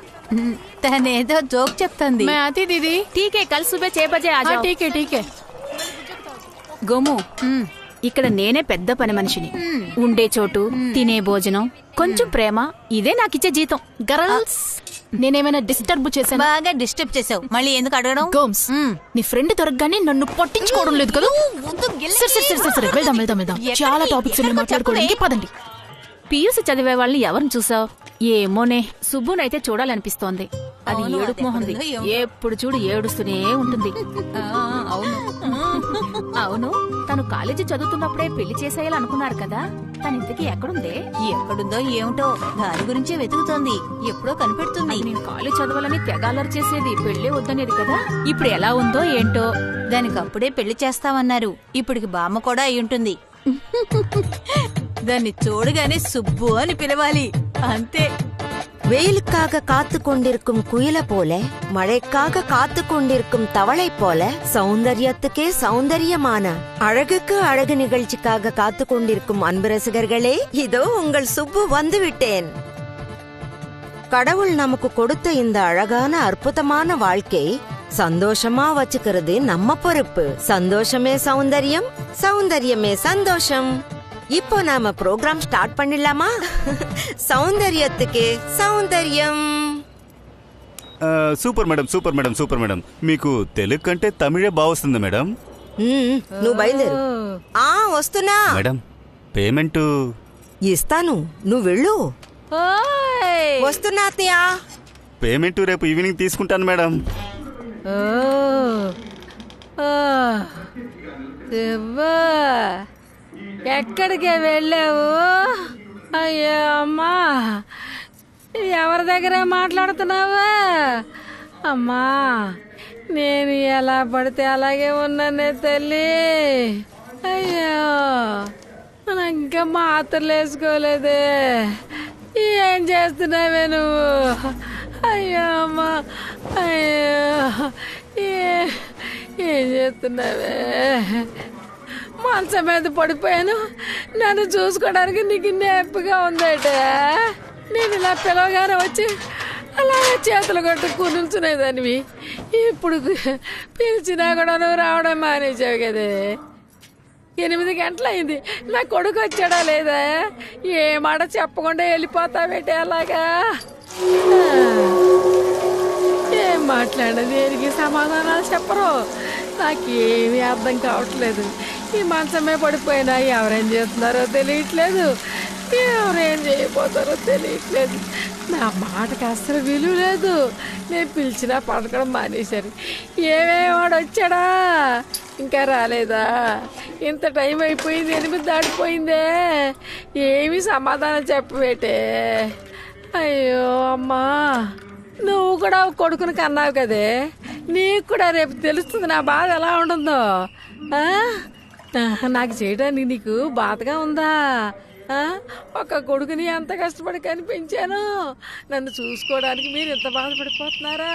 తనేదో జోక్ చెప్తుంది. దీదీ టీకే కల్ సుబే 6 బజే ఆ జాओ. టీకే గోము, ఇక్కడ నేనే పెద్ద పని మనిషిని. ఉండే చోటు, తినే భోజనం, కొంచెం ప్రేమ, ఇదే నాకిచ్చే జీతం. గర్ల్స్, నేనేమైనా డిస్టర్బ్ చేశాను? బాగా డిస్టర్బ్ చేసావు. మళ్ళీ ఎందుకు అడగడం? గోమ్స్, నీ ఫ్రెండ్ దొరకగానే నన్ను పట్టించుకోవడం లేదు కదా. సరే వెళ్దాం. చాలా టాపిక్స్ ఉన్నాయి మాట్లాడుకోవడానికి, పదండి. పియూసీ చదివే వాళ్ళని ఎవరిని చూసావు? ఏమోనే, సుబ్బునైతే చూడాలనిపిస్తోంది. అది ఏడుపు మొహంది. ఎప్పుడు చూడు ఏడుస్తూనే ఉంటుంది. అవును, తను కాలేజీ చదువుతున్నప్పుడే పెళ్లి చేసేయాలనుకున్నారు కదా. తను ఇంతకీ ఎక్కడుందే? ఎక్కడుందో ఏమిటో, దాని గురించే వెతుకుతోంది. ఎప్పుడో కనిపెడుతుంది. నేను కాలేజ్ చదవాలని తెగాలరు చేసేది, పెళ్లి వద్దనేది కదా. ఇప్పుడు ఎలా ఉందో ఏంటో. దానికి అప్పుడే పెళ్లి చేస్తామన్నారు. ఇప్పటికి బామ్మ కూడా అయి ఉంటుంది. దాన్ని చూడగానే సుబ్బు అని పిలవాలి, అంతే. வெயிலுக்காக காத்து கொண்டிருக்கும் குயில போல, மழைக்காக காத்து கொண்டிருக்கும் தவளை போல, சௌந்தரியத்துக்கே சௌந்தரியமான அழகுக்கு அழகு நிகழ்ச்சிக்காக காத்து கொண்டிருக்கும் அன்பு ரசிகர்களே, இதோ உங்கள் சுப்பு வந்து விட்டேன். கடவுள் நமக்கு கொடுத்த இந்த அழகான அற்புதமான வாழ்க்கை சந்தோஷமா வச்சுக்கிறது நம்ம பொறுப்பு. சந்தோஷமே சௌந்தரியம், சௌந்தரியமே சந்தோஷம். இப்போ நாம ப்ரோக்ராம் ஸ்டார்ட் பண்ணிடலாமா? సౌందర్యత్తుకే సౌందర్యం. Super madam. మీకు తెలుగు కంటే తమిళే బాగుస్తుంది మేడం. నువ్వు బయలుదేరు. వస్తున్నా మేడం. పేమెంట్ ఇస్తాను, నువ్వు వెళ్ళు. వస్తున్నా అత్తయ్య. పేమెంట్ రేపు ఈవినింగ్ తీసుకుంటాను మేడం. ఎక్కడికే వెళ్ళావు? అయ్యో అమ్మా, ఎవరి దగ్గర మాట్లాడుతున్నావా? అమ్మా, నేను ఎలా పడితే అలాగే ఉన్నానే తల్లి. అయ్యో, ఇంకా మాత్రలు వేసుకోలేదే. ఏం చేస్తున్నావే నువ్వు? అయ్యో అమ్మా, అయ్యో, ఏం చేస్తున్నావే? మంచం మీద పడిపోయాను. నన్ను చూసుకోవడానికి నీకు నేర్పుగా ఉందట. నేను ఇలా పిలవగానే వచ్చి అలాగే చేతులు కొట్టు కూర్చునేదానివి. ఇప్పుడు పిలిచినా కూడా నువ్వు రావడం మానేసావు కదే. 8 గంటలైంది, నా కొడుకు వచ్చాడా లేదా? ఏ మాట చెప్పకుండా వెళ్ళిపోతావేటే అలాగా? ఏం మాట్లాడ, దేనికి సమాధానాలు చెప్పరు. నాకేమీ అర్థం కావట్లేదు. ఈ మంచమే పడిపోయినా ఎవరేం చేస్తున్నారో తెలియట్లేదు, ఎవరేం చేయబోతారో తెలియట్లేదు. నా మాటకి అసలు విలువ లేదు. నేను పిలిచినా పడకడం మానేశారు. ఏమేవాడు వచ్చాడా? ఇంకా రాలేదా? ఇంత టైం అయిపోయింది, 8 దాటిపోయిందే. ఏమీ సమాధానం చెప్పవేటే. అయ్యో అమ్మా, నువ్వు కూడా కొడుకుని కన్నావు కదే. నీకు కూడా రేపు తెలుస్తుంది నా బాధ ఎలా ఉంటుందో. నాకు చేయడానికి నీకు బాధగా ఉందా? ఒక కొడుకుని ఎంత కష్టపడి కనిపించాను. నన్ను చూసుకోవడానికి మీరు ఎంత బాధపడిపోతున్నారా?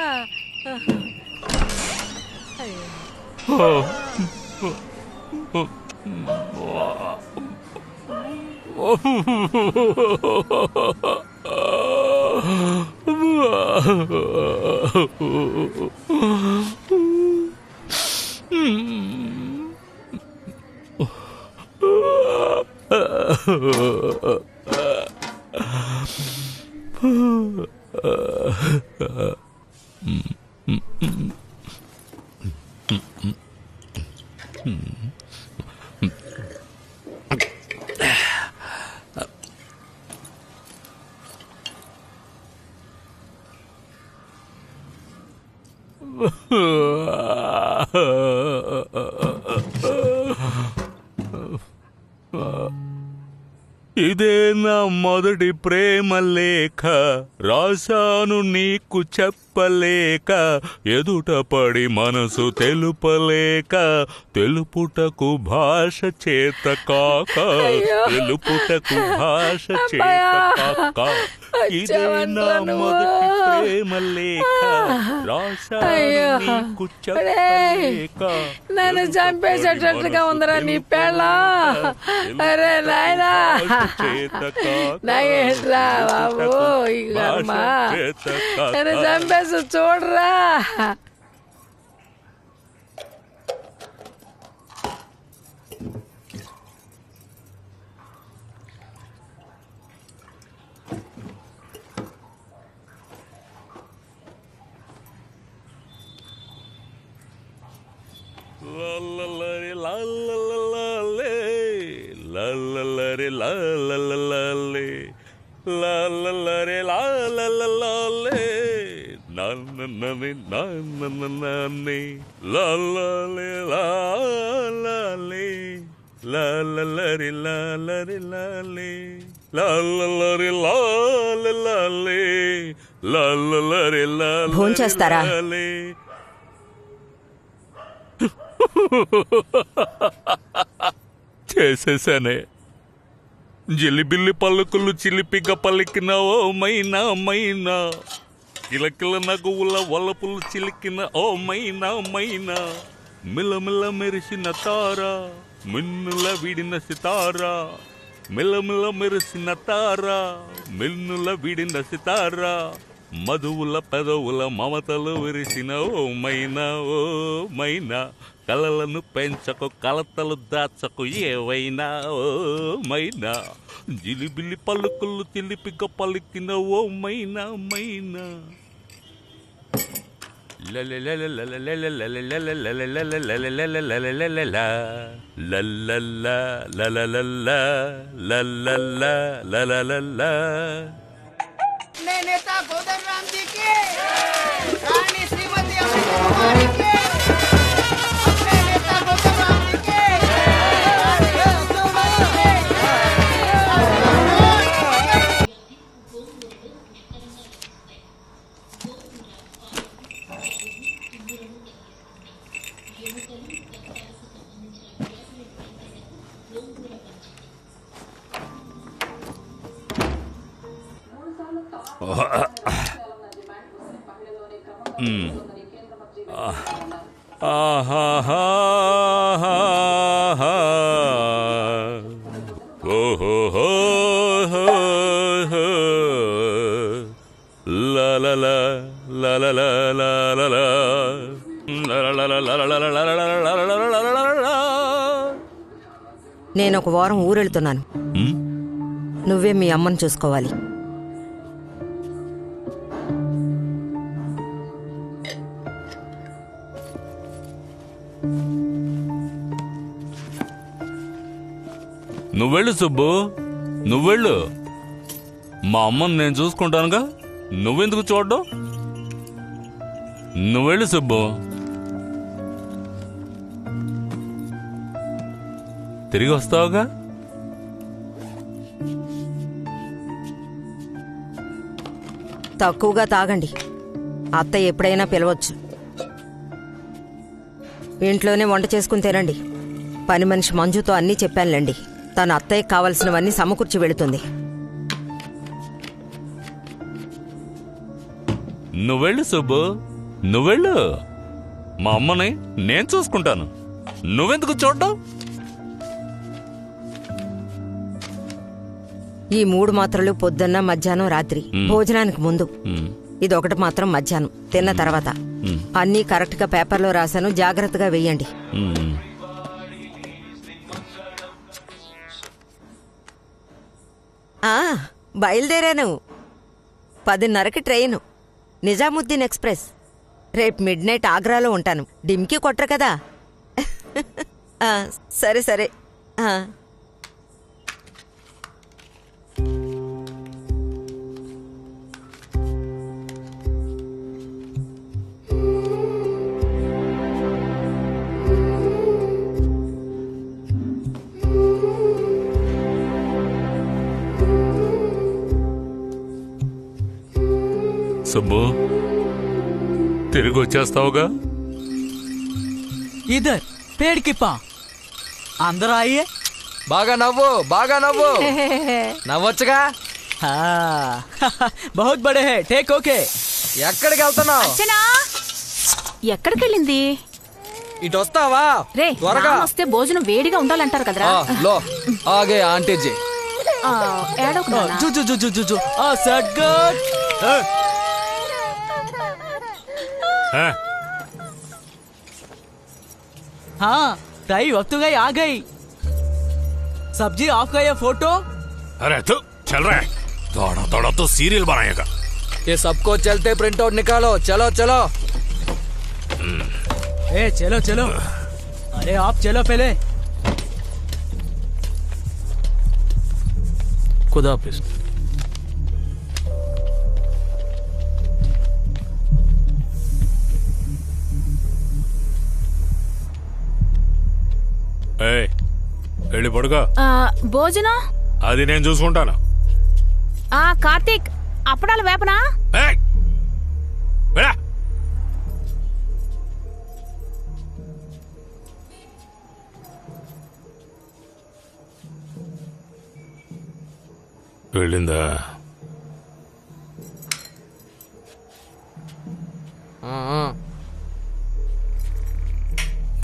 ఇదే నా మొదటి ప్రేమ లేఖ, రాశాను నీకు చెప్పలేక, ఎదుట పడి మనసు తెలుపలేక, తెలుపుటకు భాష చేత కాక, తెలుపుటకు భాష చేత కాక, ఇదే నా మొదటి ప్రేమ లేఖ, రాశాను నీకు చెప్పలేక. నన్ను చంపేసేటట్టుగా ఉందిరా నీ పెళ్ళ. అరే నాయనా, నాకేంట్రా బాబు ఈ కర్మ. నన్ను చంపేసి చూడరా. భోంచేస్తారా? చేసేసానే. జిలిబిల్లి పలుకులు చిలిపిగా పలికిన ఓ మైనా మైనా, కిలకిల నగువుల వలపులు చిలికిన ఓ మైనా మైనా, మిలమిల మెరిసిన తారా, మిన్నుల విడిన సితారా, మిలమిల మెరిసిన తారా, మిన్నుల విడిన సితారా, మధువుల పెదవుల మమతలు విరిసిన ఓ మైనా ఓ మైనా, కలలను పెంచకు కలతలు దాచకు ఏవైనా ఓ మైనా, జిలిబిలి పలుకులు చిలిపిగా పలికిన ఓ మైనా మైనా. नेता गोदरराम जी की, रानी श्रीमती अमृत कुमारी की, अपने नेता गोदरराम जी की, నేను ఒక వారం ఊరెళ్తున్నాను. నువ్వే మీ అమ్మని చూసుకోవాలి. నువ్వెళ్ళు సుబ్బు, నువ్వెళ్ళు. మా అమ్మని నేను చూసుకుంటానుగా, నువ్వెందుకు చూడ్డం? నువ్వెళ్ళు సుబ్బు. తిరిగి వస్తావుగా? తక్కువగా తాగండి. అత్తయ్య ఎప్పుడైనా పిలవచ్చు. ఇంట్లోనే వంట చేసుకుని తినండి. పని మనిషి మంజుతో అన్నీ చెప్పానులేండి. తన అత్తయ్యకి కావలసినవన్నీ సమకూర్చి వెళుతుంది. నువ్వెళ్ళు సుబ్బు, నువ్వెళ్ళు. మా అమ్మని నేను చూసుకుంటాను, నువ్వెందుకు చూడ్డం? ఈ 3 మాత్రలు పొద్దున్న, మధ్యాహ్నం, రాత్రి భోజనానికి ముందు. ఇదొకటి మాత్రం మధ్యాహ్నం తిన్న తర్వాత. అన్నీ కరెక్ట్గా పేపర్లో రాశాను, జాగ్రత్తగా వెయ్యండి. బయలుదేరాను. 10:30కి ట్రైను, నిజాముద్దీన్ ఎక్స్ప్రెస్. రేపు మిడ్నైట్ ఆగ్రాలో ఉంటాను. డిమ్కి కొట్టరు కదా. సరే సరే. సుబ్బు తిరిగి వచ్చేస్తావుగా? ఇదర్ పేడికిప్పా అందరూ అయ్యే బాగా నవ్వు, బాగా నవ్వు. నవ్వొచ్చుగా. బహుత్ బడే హై, టేక్ ఓకే. ఎక్కడికి వెళ్తున్నావు? ఎక్కడికి వెళ్ళింది? ఇటు వస్తావా? రే త్వరగా వస్తే భోజనం వేడిగా ఉండాలంటారు కదరా. లో ఆగే ఆంటీజీ. ఏడోకు నాన్నా. జు జు జు జు జు జు సెట్ గుడ్. हाँ ताई वक्त गई आ गई. सब्जी ऑफ गई है फोटो. अरे तू चल रहा है. दौड़ा दौड़ा तो सीरियल बनाएगा. ये सबको चलते प्रिंट आउट निकालो. चलो चलो. ए चलो चलो. अरे आप चलो पहले. खुदा हाफिज. వెళ్ళి పడుకో. భోజనం అది నేను చూసుకుంటాను. కార్తీక్ అప్పడాలు వేపనా? వెళ్ళిందా?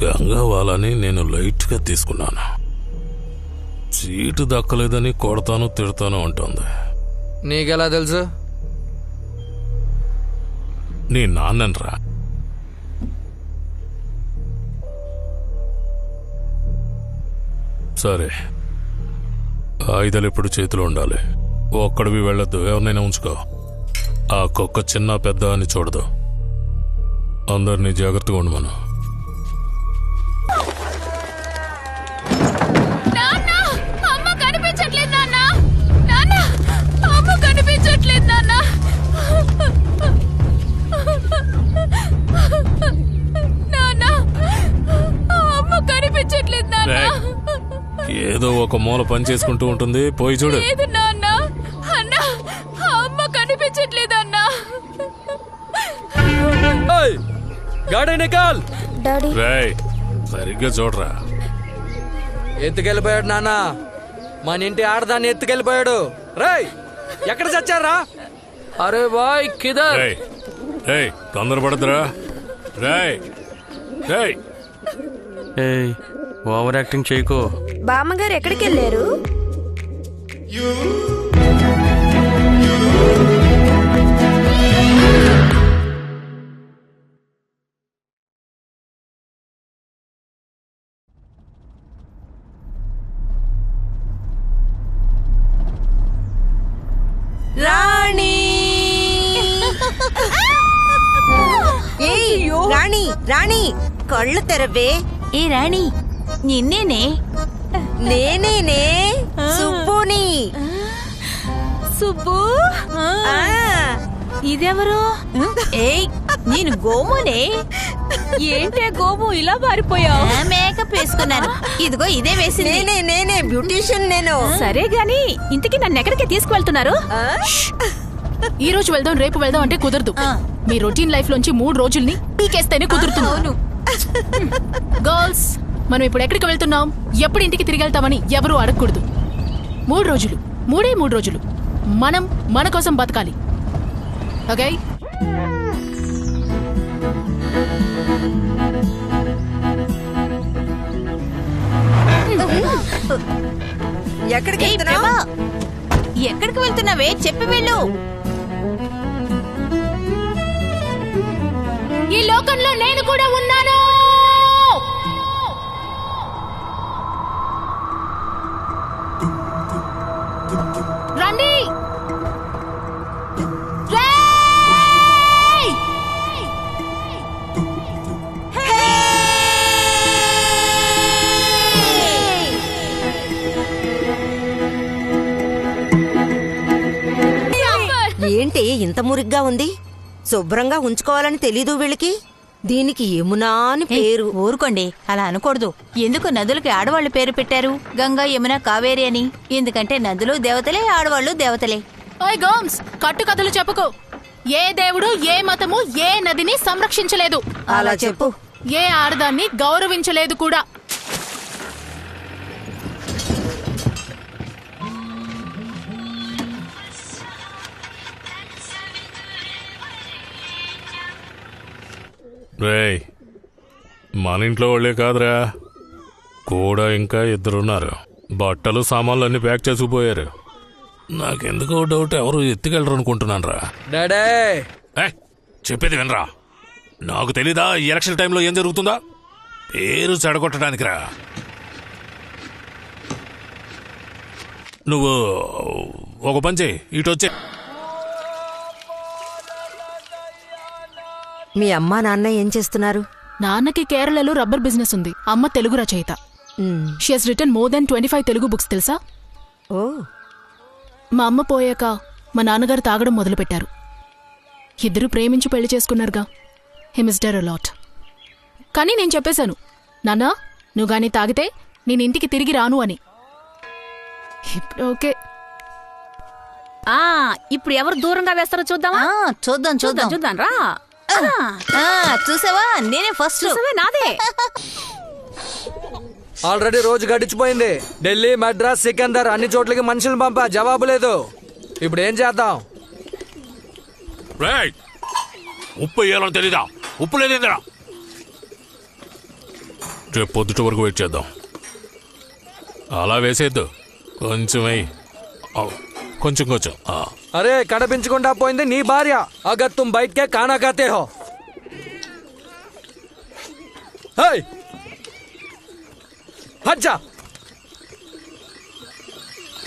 గంగా వాళ్ళని నేను లైట్ గా తీసుకున్నాను. సీటు దక్కలేదని కొడతాను తిడతాను అంటుంది. నీకెలా తెలుసు? నీ నాన్నరా. సరే ఆయుధాలు ఎప్పుడు చేతిలో ఉండాలి. ఒక్కడివి వెళ్ళొద్దు, ఎవరినైనా ఉంచుకో. ఆ కుక్క చిన్న పెద్ద అని చూడదు. అందరినీ జాగ్రత్తగా ఉండమను. ఏదో ఒక మూల పని చేసుకుంటూ ఉంటుంది, పోయి చూడు. రేయ్ సరిగ్గా చూడరా. ఎత్తుకెళ్ళిపోయాడు నాన్న. మన ఇంటి ఆడదాన్ని ఎత్తుకెళ్ళిపోయాడు. రేయ్ ఎక్కడ చచ్చారా? అరే బాయ్ కిదర్. రేయ్ తొందరపడద్దురా. రేయ్ రేయ్ ఓవర్ యాక్టింగ్ చేయకు. బామ్మగారు ఎక్కడికి వెళ్ళారు? రాణి రాణి రాణి కళ్ళు తెరవే. ఏ రాణి నిన్నేనే. నేనేనే సుబ్బుని. సుబ్బు ఇదెవరు? ఏయ్ నేను గోమునే. ఏంటే గోము ఇలా పారిపోయావు? మేకప్ వేసుకున్నాను. ఇదిగో ఇదే వేసింది. నేనే బ్యూటీషియన్ నేను. సరే గాని ఇంతకీ నన్ను ఎక్కడికి తీసుకువెళ్తున్నారు? ఈ రోజు వెళ్దాం రేపు వెళ్దాం అంటే కుదరదు. మీ రొటీన్ లైఫ్ లోంచి 3 రోజుల్ని పీకేస్తేనే కుదురుతుంది. గర్ల్స్ మనం ఇప్పుడు ఎక్కడికి వెళ్తున్నాం, ఎప్పుడు ఇంటికి తిరిగి వెళ్తామని ఎవరూ అడగకూడదు. 3 రోజులు, 3 రోజులు మనం మన కోసం బతకాలి. ఓకే? ఎక్కడికి వెళ్తున్నావే చెప్పి వెళ్ళు. ఈ లోకంలో నేను కూడా ఉన్నాను. రండి. ఏంటి ఇంత మురిగ్గా ఉంది? శుభ్రంగా ఉంచుకోవాలని తెలీదు వీళ్ళకి. దీనికి యమునా అని పేరు. ఊరుకోండి, అలా అనకూడదు. ఎందుకు నదులకి ఆడవాళ్ళు పేరు పెట్టారు? గంగా, యమున, కావేరి అని. ఎందుకంటే నదులు దేవతలే, ఆడవాళ్ళు దేవతలే. ఓయ్ గోమ్స్, కట్టు కథలు చెప్పుకో. ఏ దేవుడు, ఏ మతము, ఏ నదిని సంరక్షించలేదు. అలా చెప్పు. ఏ ఆడదాన్ని గౌరవించలేదు కూడా. రేయ్, మన ఇంట్లో వాళ్ళే కాదురా, కూడా ఇంకా ఇద్దరున్నారు. బట్టలు సామాన్లు అన్ని ప్యాక్ చేసుకుపోయారు. నాకెందుకో డౌట్, ఎవరు ఎత్తుకెళ్ళరు అనుకుంటున్నాను రా. డాడే చెప్పేది వినరా. నాకు తెలీదా ఈ ఎలక్షన్ టైంలో ఏం జరుగుతుందా? పేరు చెడగొట్టడానికి రా. నువ్వు ఒక పని చేయి, ఇటు వచ్చే. మీ అమ్మా నాన్న ఏం చేస్తున్నారు? నాన్నకి కేరళలో రబ్బర్ బిజినెస్ ఉంది. అమ్మ తెలుగు రచయిత. She has written more than 25 Telugu books, తెలుసా? ఓ. మా అమ్మ పోయాక మా నాన్నగారు తాగడం మొదలుపెట్టారు. ఇద్దరు ప్రేమించి పెళ్లి చేసుకున్నారుగా. హి మిస్డ్ అ లాట్. కానీ నేను చెప్పేశాను, నాన్నా నువ్వు గానీ తాగితే నేను ఇంటికి తిరిగి రాను అని. ఇప్పుడు ఓకే. ఇప్పుడు ఎవరు దూరంగా వేస్తారో చూద్దామా? చూద్దాం చూద్దాం చూద్దాం రా. చూసావా, నేనే ఫస్ట్. నాదే. ఆల్రెడీ రోజు గడిచిపోయింది. ఢిల్లీ, మద్రాస్, సికందర్ అన్ని చోట్లకి మనుషులు పంపా, జవాబు లేదు. ఇప్పుడు ఏం చేద్దాం? ఉప్పు వేయాలని తెలీదా? ఉప్పు లేదేందిరా? రేపు పొద్దుట వరకు వెయిట్ చేద్దాం. అలా వేసేద్దు, కొంచెం కొంచెం కొంచెం. అరే, కడపించకుండా పోయింది నీ భార్య. అగర్ తుమ్ బయటకే కానా ఖాతే హో. హజ్జా,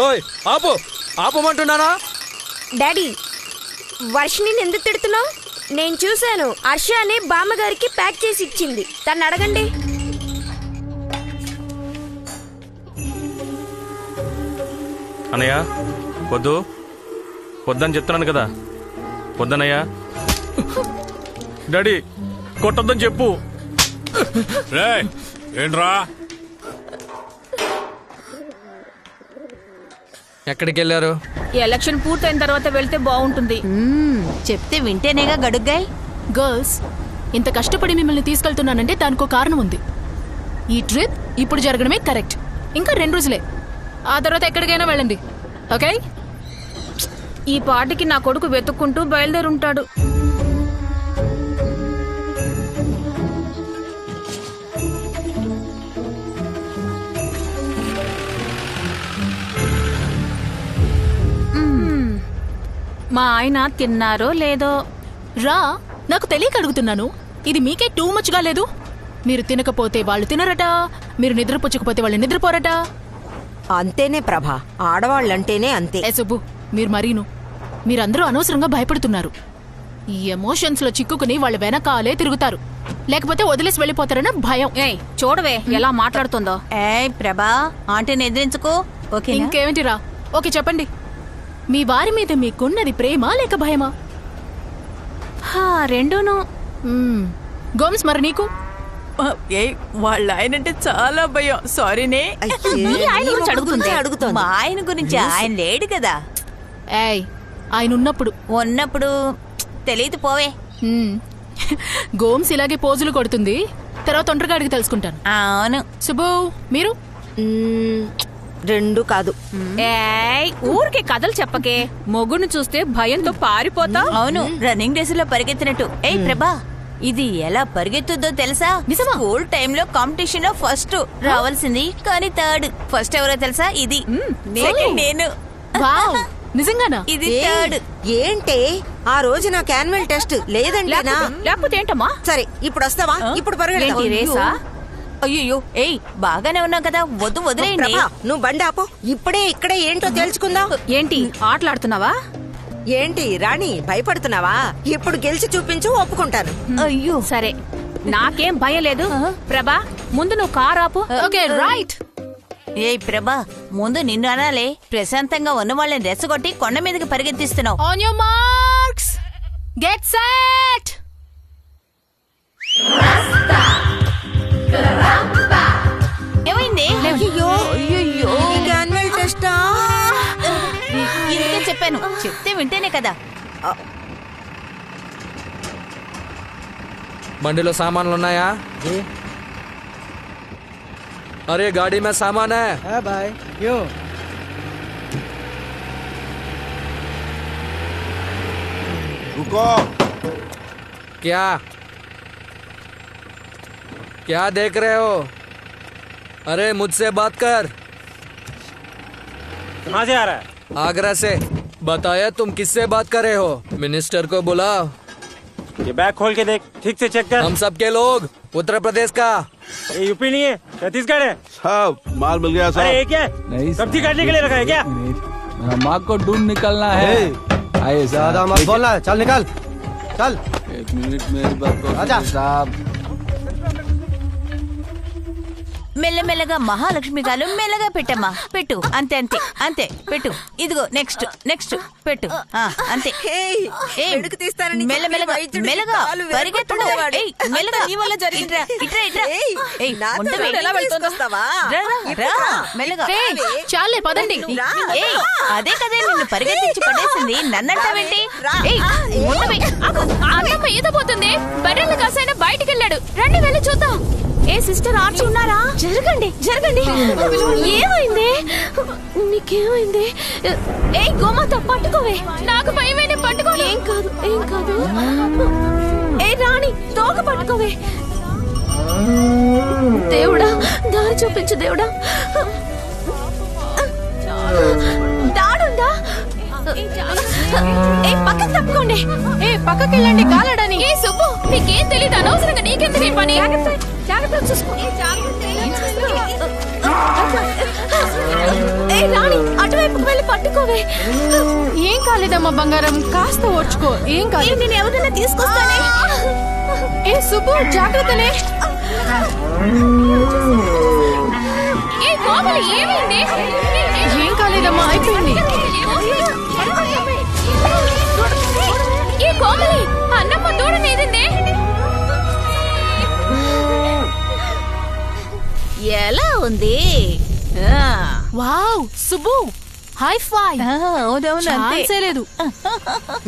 ఓయ్ ఆపు, ఆపమంటున్నానా? డాడీ, వర్షిని ఎందుకు తిడుతున్నావు? నేను చూశాను, హర్ష అనే బామ్మగారికి ప్యాక్ చేసి ఇచ్చింది. తను అడగండి. అన్నయ్య వద్దు, వద్దని చెప్తున్నాను కదా. వద్దనయ్యా. డాడీ కొట్టొద్దని చెప్పు. ఏంట్రా? ఎక్కడికి వెళ్ళారు? ఎలక్షన్ పూర్తయిన తర్వాత వెళ్తే బాగుంటుంది. చెప్తే వింటేనేగా గడుగ్గాయ్. గర్ల్స్, ఇంత కష్టపడి మిమ్మల్ని తీసుకెళ్తున్నానంటే దానికో కారణం ఉంది. ఈ ట్రిప్ ఇప్పుడు జరగడమే కరెక్ట్. ఇంకా 2 రోజులే, ఆ తర్వాత ఎక్కడికైనా వెళ్ళండి. ఓకే? ఈ పాటికి నా కొడుకు వెతుక్కుంటూ బయలుదేరుంటాడు. మా ఆయన తిన్నారో లేదో? రా, నాకు తెలియక అడుగుతున్నాను. ఇది మీకే టూ మచ్గా లేదు? మీరు తినకపోతే వాళ్ళు తినరట, మీరు నిద్రపుచ్చకపోతే వాళ్ళు నిద్రపోరట. అంతేనే ప్రభా, ఆడవాళ్ళంటేనే అంతే. సుబ్బు, మీరు మరీను. మీరందరూ అనవసరంగా భయపడుతున్నారు. ఈ ఎమోషన్స్ లో చిక్కుకుని వాళ్ళ వెనకాలే తిరుగుతారు, లేకపోతే వదిలేసి వెళ్ళిపోతారన్న భయం. చూడవే ఎలా మాట్లాడుతుందో. ప్రభా, ఆంటీని ఎదిరించుకో. ఇంకేమిటిరా? ఓకే చెప్పండి, మీ వారి మీద మీకున్నది ప్రేమ లేక భయమా? రెండూను. గోమ్స్, మరి నీకు? వాళ్ళ ఆయనంటే చాలా భయం. సారీనే. ఆయన గురించి అడుగుతుంది. మా ఆయన గురించి ఆయన లేడు కదా. ఆయన ఉన్నప్పుడు తెలియదు పోవే. గోమ్స్ ఇలాగే పోజులు కొడుతుంది, తర్వాత ఒంటరిగా అడిగి తెలుసుకుంటాను. అవును. సుబ్బు, మీరు? 2 కాదు. ఊరికే కథలు చెప్పకే. మొగుడిని చూస్తే భయంతో పారిపోతా. అవును, రన్నింగ్ రేస్ లో పరిగెత్తినట్టు. ప్రభా, ఇది ఎలా పరిగెత్తుద్దో తెలుసా? స్కూల్ టైంలో కాంపిటీషన్ లో ఫస్ట్ రావాల్సింది, కానీ థర్డ్. ఫస్ట్ ఎవరో తెలుసా? ఇది. నేను. నిజంగానా? ఇది థర్డ్. ఏంటే, ఆ రోజు నాకు యాన్యువల్ టెస్ట్ లేదంటేనా? లేకపోతే ఏంటమ్మా? సరే, ఇప్పుడు వస్తావా? ఇప్పుడు పరిగెడతా. అయ్యో, బాగానే ఉన్నావు కదా, వద్దు వదిలేయండి. నువ్వు బండి ఆపు. ఇప్పుడే ఇక్కడే ఏంటో తెలుసుకుందాం. ఏంటి ఆటలాడుతున్నావా? ఏంటి రాణి, భయపడుతున్నావా? ఇప్పుడు గెలిచి చూపించు, ఒప్పుకుంటాను. అయ్యో సరే, నాకేం భయం లేదు. ప్రభా, ముందు నువ్వు కార్ ఆపు. Okay, right. ప్రభా, ముందు నిన్ను అనాలే. ప్రశాంతంగా ఉన్న వాళ్ళని రెచ్చగొట్టి కొండ మీదకి పరిగెత్తిస్తున్నావు. On your marks, get set. ఏమైంది? యాన్యువల్ టెస్టా? ఇందుకే చెప్పాను, చెప్తే వింటేనే కదా. బండిలో సామాన్లు ఉన్నాయా? अरे गाड़ी में सामान है भाई क्यों? रुको। क्या क्या देख रहे हो? अरे मुझसे बात कर। कहाँ से आ रहा है? आगरा से। बताया तुम किससे बात कर रहे हो? मिनिस्टर को बुलाओ। ये बैग खोल के देख, ठीक से चेक कर। हम सब के लोग उत्तर प्रदेश का। ये यूपी नहीं है, छत्तीसगढ़ है। साहब माल मिल गया साहब। अरे ये क्या है? सब्जी काटने के लिए रखा है क्या? मेरा माँ को ढूंढ निकलना है। आइए ज्यादा मत बोलना, चल निकल चल। 1 मिनट मेरी बात को साहब। మెల్లమెల్లగా మహాలక్ష్మి గారు మెల్లగా పెట్టమ్మా. పెట్టు, అంతే అంతే అంతే పెట్టు. ఇదిగో నెక్స్ట్ నెక్స్ట్ పెట్టు. అంతే. మెల్లమెల్లగా మెల్లగా పరిగెత్తడు. మెల్లగా నీ వల్ల జరిగింది. ఇట్రా ఇట్రా. మెల్లగా. చాలే పదండి. అదే కదే నిన్ను పరిగెత్తించి పడేసింది. నన్నంటావేంటి? అన్నమ్మ ఈదపోతుంది. బర్రెలు కాసైనా బయటికి వెళ్ళాడు. రండి వెళ్ళి చూద్దాం. ఏ సిస్టర్ ఆర్చి ఉన్నారా? జరగండి జరగండి. ఏమైంది? నీకేమైంది? ఏ గోమాత పట్టుకోవే. నాకు భయమేనే, పట్టుకో. ఏం కాదు ఏం కాదు. ఏ రాణి తోక పట్టుకోవే. దేవుడా దారి చూపించు దేవుడా. దాడుందా? ఏ పక్కకి తప్పుకోండి. ఏ పక్కకి వెళ్ళండి కాలడని. ఏ సుబ్బు, నీకేం తెలీదు. అనవసరంగా నీకెందుకు ఈ పని? జాగ్రత్త చూసుకో. ఏ రాణి అటువైపుకు వెళ్ళి పట్టుకోవే. ఏం కాలేదమ్మా బంగారం, కాస్త ఓర్చుకో. ఏం కాదు. నేను ఎవరైనా తీసుకొస్తానే. ఏ సుబ్బు జాగ్రత్తనే. ఏ కోమలి ఏమైంది? ఏం కాలేదమ్మా, అయిపోయింది. ఏ కోమలి అన్నమ్మ దూడ నీదిందే. ఎలా ఉంది? వావ్ సుబ్బు, హై ఫై. ఛాన్సే లేదు.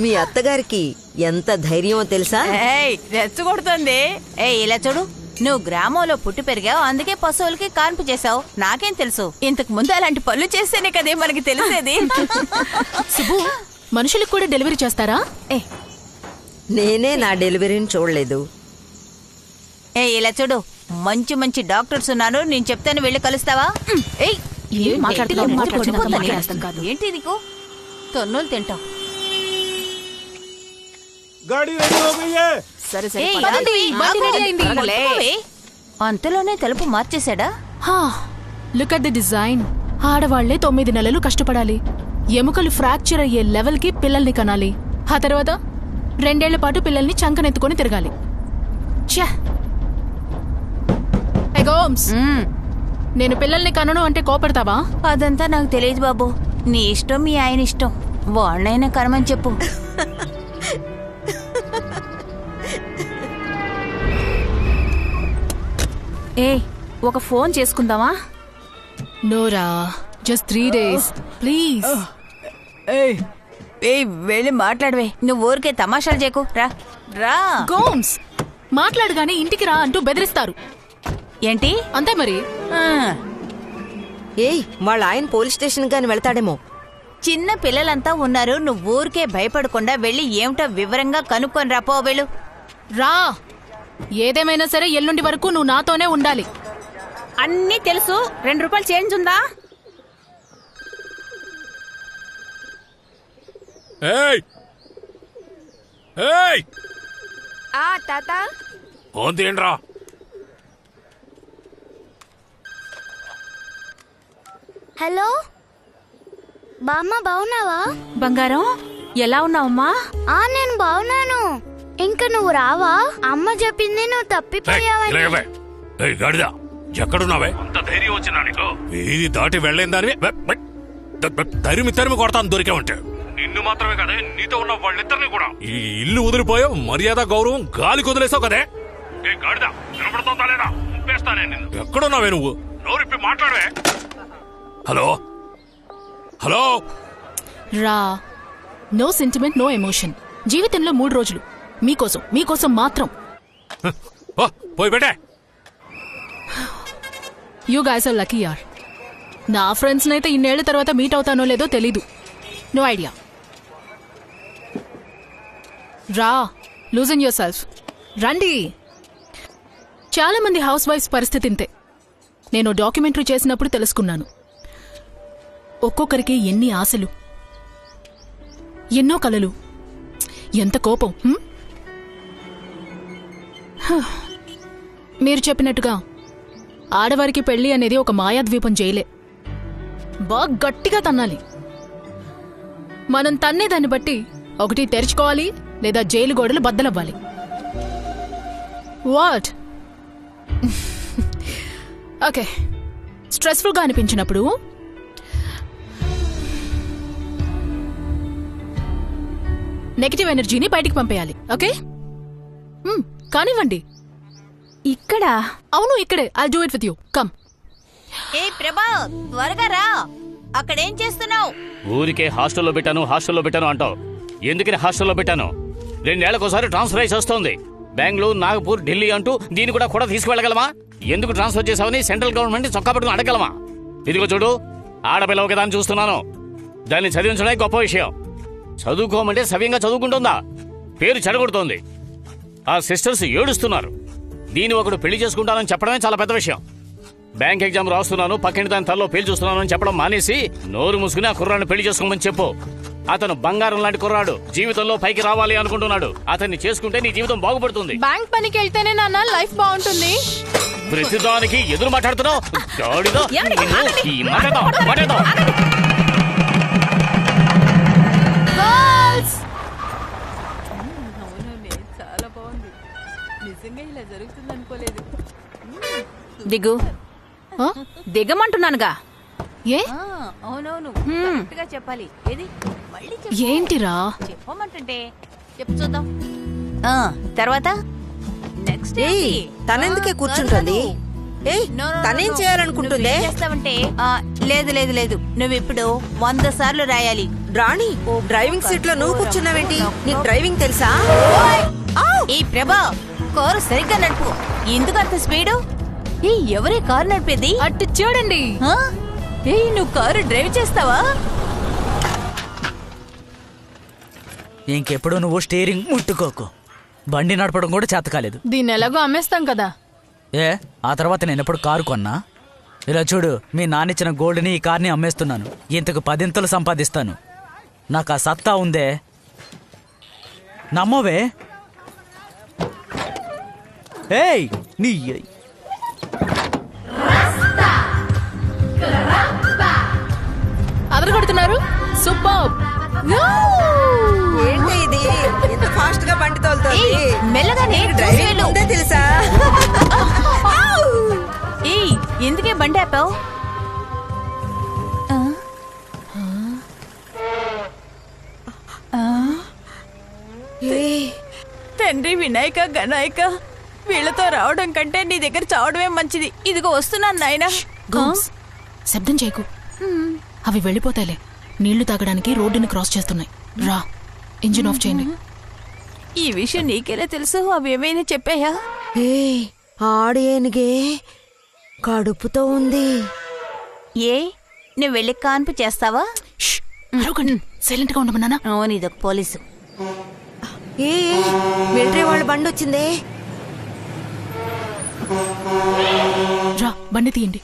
మీ అత్తగారికి ఎంత ధైర్యమో తెలుసా? రెచ్చగొడుతుంది. ఇలా చూడు, నువ్వు గ్రామంలో పుట్టి పెరిగావు, అందుకే పశువులకి కాన్పు చేసావు. నాకేం తెలుసు? ఇంతకు ముందు అలాంటి పనులు చేస్తేనే కదే మనకి తెలిసేది. సుబ్బు, మనుషులకు కూడా డెలివరీ చేస్తారా? నేనే నా డెలివరీని చూడలేదు. ఇలా చూడు, మంచి మంచి డాక్టర్స్ ఉన్నారు, నేను చెప్తాను, వెళ్ళి కలుస్తావా? ఏంటి నీకు తొన్నులు తింటావు? సరే సరే అంతలోనే తలుపు మార్చేశాడా? Look at the design. ఆడవాళ్లే 9 నెలలు కష్టపడాలి, ఎముకలు ఫ్రాక్చర్ అయ్యే లెవెల్ కి పిల్లల్ని కనాలి, ఆ తర్వాత 2 ఏళ్ల పాటు పిల్లల్ని చంకనెత్తుకొని తిరగాలి. నేను పిల్లల్ని కనను అంటే కోపడతావా? అదంతా నాకు తెలియదు బాబు. నీ ఇష్టం, మీ ఆయన ఇష్టం. వాళ్ళైనా కరమని చెప్పు. ఒక ఫోన్ చేసుకుందామా? నోరా, జస్ట్ 3 days ప్లీజ్. వెళ్ళి మాట్లాడవే. నువ్వు ఊరికే తమాషాలు చేయకు. రా రా. గోమ్స్ మాట్లాడగానే ఇంటికి రా అంటూ బెదిరిస్తారు. ఏంటి? అంతే మరి. ఏయ్, వాళ్ళ ఆయన పోలీస్ స్టేషన్ గాని వెళ్తాడేమో. చిన్న పిల్లలంతా ఉన్నారు, నువ్వు ఊరికే భయపడకుండా వెళ్ళి ఏమిటో వివరంగా కనుక్కొని రాపో. వెళ్ళు రా. ఏదేమైనా సరే ఎల్లుండి వరకు నువ్వు నాతోనే ఉండాలి. అన్నీ తెలుసు. 2 రూపాయలు చేంజ్ ఉందా? తాత ఫోన్ తీయండిరా. హలో బామ్మ, బావున్నావా? బంగారం ఎలా ఉన్నావమ్మా? నేను బావున్నాను. ఇంకా నువ్వు రావా? అమ్మ చెప్పింది నువ్వు తప్పిపోయావని. గాడిదా, ఎక్కడున్నావే? అంత ధైర్యం వచ్చినా నీకు? వీధి దాటి వెళ్ళేందాని తరిమి తరిమి కొడతాను దొరికే ఉంటే. నిన్ను మాత్రమే కదే, నీతో ఉన్న వాళ్ళిద్దరిని కూడా. ఈ ఇల్లు వదిలిపోయావు, మర్యాద గౌరవం గాలికి వదిలేసావు కదే. గాడిదా, నిలబడుతుందా లేదా? పంపేస్తానే నిన్ను. ఎక్కడున్నావే నువ్వు? నోరిప్పి మాట్లాడవే. Hello hello. రా. No sentiment, no emotion. జీవితంలో 3 రోజులు మీకోసం, మీకోసం మాత్రం. పోయి పెట్టే. యూ గైస్ ఆర్ లక్కీ యార్. నా ఫ్రెండ్స్ నైతే ఇన్నేళ్ల తర్వాత మీట్ అవుతానో లేదో తెలీదు. No idea. రా, లూజన్ యువర్ సెల్ఫ్. రండి. చాలా మంది హౌస్ వైఫ్స్ పరిస్థితి ఇంతే. నేను డాక్యుమెంటరీ చేసినప్పుడు తెలుసుకున్నాను. ఒక్కొక్కరికి ఎన్ని ఆశలు, ఎన్నో కలలు, ఎంత కోపం. మీరు చెప్పినట్టుగా ఆడవారికి పెళ్లి అనేది ఒక మాయాద్వీపం జైలే. బాగా గట్టిగా తన్నాలి. మనం తన్నేదాన్ని బట్టి ఒకటి తెరుచుకోవాలి లేదా జైలు గోడలు బద్దలవ్వాలి. వాట్? ఓకే, స్ట్రెస్ఫుల్గా అనిపించినప్పుడు నెగటివ్ ఎనర్జీని బయటికి పంపేయాలి. ఓకే, కానివ్వండి. ఇక్కడ? అవును, ఇక్కడే. I do it with you. Come. ఏ ప్రభా, త్వరగా రా. అక్కడేం చేస్తున్నావు? ఊరికే హాస్టల్లో పెట్టాను అంటావు. ఎందుకని హాస్టల్లో పెట్టాను? 2 ఏళ్లకోసారి ట్రాన్స్ఫర్ అయి వస్తోంది. బెంగళూరు, నాగపూర్, ఢిల్లీ అంటూ దీన్ని కూడా తీసుకువెళ్ళగలమా? ఎందుకు ట్రాన్స్ఫర్ చేసావని సెంట్రల్ గవర్నమెంట్ చొక్కా పట్టుకుని అడగలమా? ఇదిగో చూడు, ఆడపిల్ల ఒక దాన్ని చూస్తున్నాను. దాన్ని చదివించడానికి గొప్ప విషయం. చదువుకోమంటే సవ్యంగా చదువుకుంటుందా? పేరు చెడగొడుతోంది. ఆ సిస్టర్స్ ఏడుస్తున్నారు. దీన్ని ఒకడు పెళ్లి చేసుకుంటానని చెప్పడమే చాలా పెద్ద విషయం. బ్యాంక్ ఎగ్జామ్ రాస్తున్నాను, పక్కన దాని తలలో పేరు చూస్తున్నాను అని చెప్పడం మానేసి నోరు మూసుకుని ఆ కుర్రాన్ని పెళ్లి చేసుకోమని చెప్పు. అతను బంగారం లాంటి కుర్రాడు, జీవితంలో పైకి రావాలి అనుకుంటున్నాడు. అతన్ని చేసుకుంటే నీ జీవితం బాగుపడుతుంది. బ్యాంక్ పనికి వెళ్తేనే నాన్న లైఫ్ బాగుంటుంది. ప్రతిదానికి ఎదురు మాట్లాడుతున్నావు. దిగు. దిగమంటున్నానుగా. ఏ? అవునవును, చెప్పాలి. ఏంటిరా చెప్పమంటుంటే చెప్పు చూద్దాం. తర్వాత నెక్స్ట్ తనెందుకే కూర్చుంటుంది? తనేం చేయాలనుకుంటుందే? చేస్తావంటే లేదు లేదు లేదు, నువ్వు ఇప్పుడు 100 సార్లు రాయాలి. రాణి, డ్రైవింగ్ సీట్ లో నువ్వు కూర్చున్నావేంటి? నీకు డ్రైవింగ్ తెలుసా? ఈ ప్రభా, కారు సరిగ్గా నడుపు. ఎందుకు అంత స్పీడు? ఎవరే కారు నడిపేది? అటు చూడండి. నువ్వు కారు డ్రైవ్ చేస్తావా? ఇంకెప్పుడు నువ్వు స్టీరింగ్ ముట్టుకోకు. బండి నడపడం కూడా చేత కాలేదు. దీన్ని ఎలాగో అమ్మేస్తాం కదా. ఆ తర్వాత నేను ఎప్పుడు కారు కొన్నా? ఇలా చూడు, మీ నాన్నిచ్చిన గోల్డ్ని ఈ కార్ని అమ్మేస్తున్నాను. ఇంతకు 10 సంపాదిస్తాను. నాకు ఆ సత్తా ఉందే. నమ్మవే? ఏయ్ నీ అదరగొడుతున్నారు. సూపర్. ఏంటి ఇది? ఇంత ఫాస్ట్ గా బండి తోలుతోంది. మెల్లగానే డ్రైవింగ్ ఉందే తెలుసా? ఎందుకే బండి ఆపావు? తండ్రి వినాయక గణాయక, వీళ్ళతో రావడం కంటే నీ దగ్గర చావడమే మంచిది. ఇదిగో వస్తున్నాను నాయనా. శబ్దం చేయకు, అవి వెళ్ళిపోతాయిలే. నీళ్లు తాగడానికి రోడ్డుని క్రాస్ చేస్తున్నాయి. రా, ఇంజిన్ ఆఫ్ చేయండి. ఈ విషయం నీకెలా తెలుసు? అవి ఏమైనా చెప్పాయా? ఆడేనిగే కడుపుతో ఉంది. నువ్వు వెళ్ళి కాన్పు చేస్తావా? సైలెంట్ గా ఉండమన్నానా? అవును, ఇదొక పోలీసు. మిలిటరీ వాళ్ళ బండి వచ్చిందే. రా, బండి తీయండి.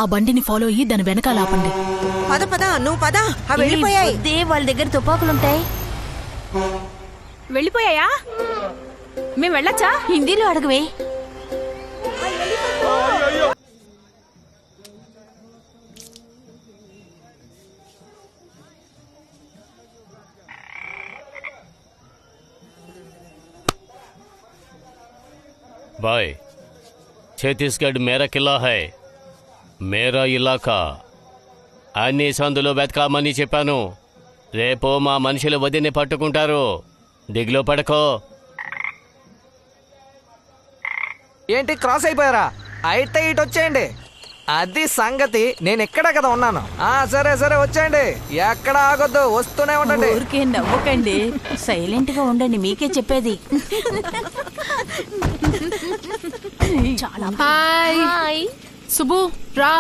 ఆ బండిని ఫాలో అయ్యి దాని వెనకాల ఆపండి. పద పద, నువ్వు పద. అవి వెళ్ళిపోయాయి. వాళ్ళ దగ్గర తుపాకులుంటాయి. వెళ్ళిపోయాయా? మేము వెళ్ళొచ్చా? హిందీలో అడగవే. బాయ్, ఛత్తీస్గఢ్ మేరా కిల్లా హై, మేరా ఇలాకా. అన్ని సందులో వెతకామని చెప్పాను. రేపో మా మనుషులు వదిని పట్టుకుంటారు. దిగులో పడకో. ఏంటి క్రాస్ అయిపోయారా? అయితే ఇటు వచ్చేయండి. అది సంగతి. నేను ఎక్కడ కదా ఉన్నాను. సరే సరే వచ్చేయండి, ఎక్కడ ఆగొద్దు, వస్తూనే ఉండండి. ఊరికే నవ్వకండి, సైలెంట్ గా ఉండండి, మీకే చెప్పేది. హాయ్ సుబ్బు రా.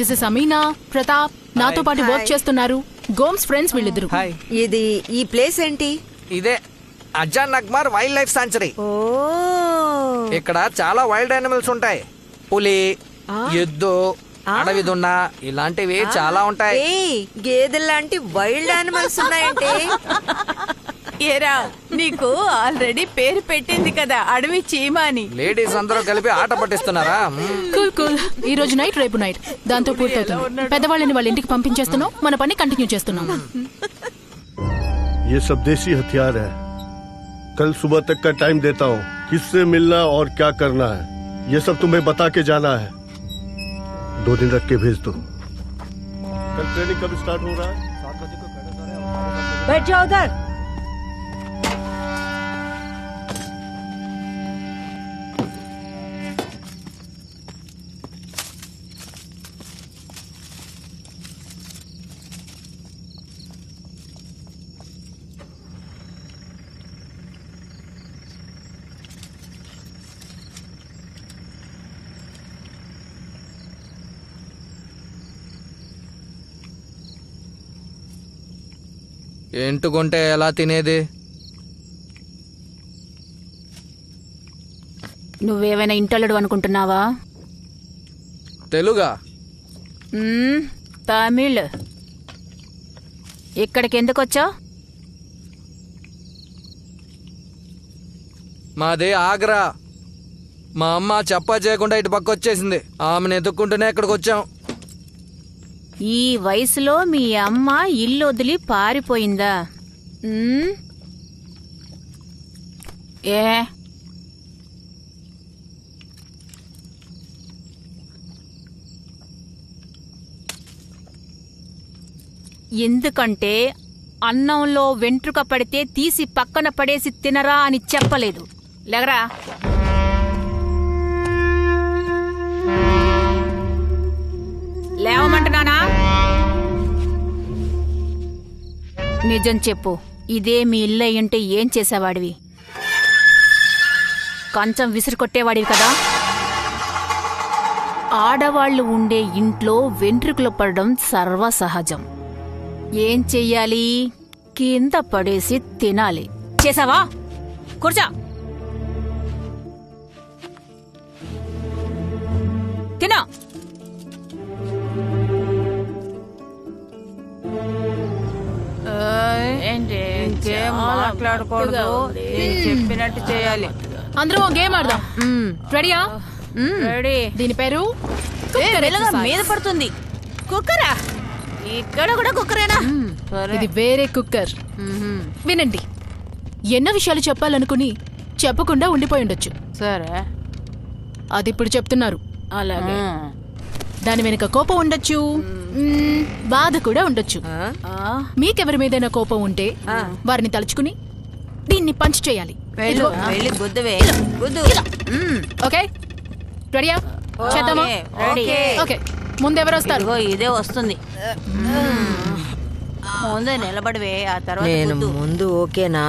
దిస్ ఇస్ అమీనా, ప్రతాప్ నాతో పాటు వర్క్ చేస్తున్నారు. గోమ్స్ ఫ్రెండ్స్ వీళ్ళిద్దరు. ఇది ఈ ప్లేస్ ఏంటి? ఇదే అజాన్ నగ్మార్ వైల్డ్ లైఫ్ సాంచురీ. ఇక్కడ చాలా వైల్డ్ యానిమల్స్ ఉంటాయి. పులి, ఎద్దు, అడవి దున్న ఇలాంటివి చాలా ఉంటాయి. గేదెల్లాంటి వైల్డ్ యానిమల్స్ ఉన్నాయంటే ఏరా, నీకు ఆల్రెడీ పేరు పెట్టింది కదా, అడవి చీమ అని. లేడీస్ అందరూ కలిపి ఆట పట్టిస్తున్నారా? Cool cool. ఈ రోజు నైట్ రేపు నైట్ దాంతో పూర్తవుతుంది. పెద్దవాళ్ళని వాళ్ళ ఇంటికి పంపించేస్తున్నాం, మన పని కంటిన్యూ చేస్తున్నాం. ये सब देसी हथियार है। कल सुबह तक का टाइम देता हूँ, किससे मिलना और क्या करना है ये सब तुम्हें बता के जाना है। 2 दिन रख के भेज दो। कल ट्रेनिंग कब स्टार्ट हो रहा है? 7 बजे को बैठ जाओ उधर। ఎంటుకుంటే ఎలా తినేది? నువ్వేమైనా ఇంటోళ్ళడు అనుకుంటున్నావా? తెలుగా? తమిళ్. ఇక్కడికి ఎందుకు వచ్చావు? మాది ఆగ్రా. మా అమ్మ చెప్పా చేయకుండా ఇటు పక్క వచ్చేసింది. ఆమెను ఎదుక్కుంటూనే ఇక్కడికి వచ్చాం. ఈ వయసులో మీ అమ్మ ఇల్లు వదిలి పారిపోయిందా? ఏ ఎందుకంటే అన్నంలో వెంట్రుక పడితే తీసి పక్కన పడేసి తినరా అని చెప్పలేదు. లేగరా. లేవమంటున్నానా? నిజం చెప్పు, ఇదే మీ ఇల్లు అయ్యుంటే ఏం చేసేవాడివి? కంచం విసిరి కొట్టేవాడివి కదా. ఆడవాళ్లు ఉండే ఇంట్లో వెంట్రుకలు పడడం సర్వసహజం. ఏం చెయ్యాలి? కింద పడేసి తినాలి. చేసావా? కూర్చో. తినా. మాట్లాడకూడదు, చెప్పినట్టు చేయాలి. అందరూ గేమ్ ఆడదాం. రెడీయా? రెడీ. దీని పేరు మీద పడుతుంది. కుక్కరా? ఇక్కడ కూడా కుక్కరేనా? ఇది వేరే కుక్కర్. వినండి, ఎన్నో విషయాలు చెప్పాలనుకుని చెప్పకుండా ఉండిపోయి ఉండొచ్చు. సరే, అది ఇప్పుడు చెప్తున్నారు. అలాగే. దాని వెనుక కోపం ఉండొచ్చు, బాధ కూడా ఉండొచ్చు. మీకెవరి మీదైనా కోపం ఉంటే వారిని తలుచుకుని దీన్ని పంచ్ చేయాలి. ఓకే, రెడీయా? చేద్దామా? ఓకే, ముందెవరు వస్తారు? ఇదే వస్తుంది. ముందే నిలబడివే, ఆ తర్వాత నేను ముందు ఓకేనా?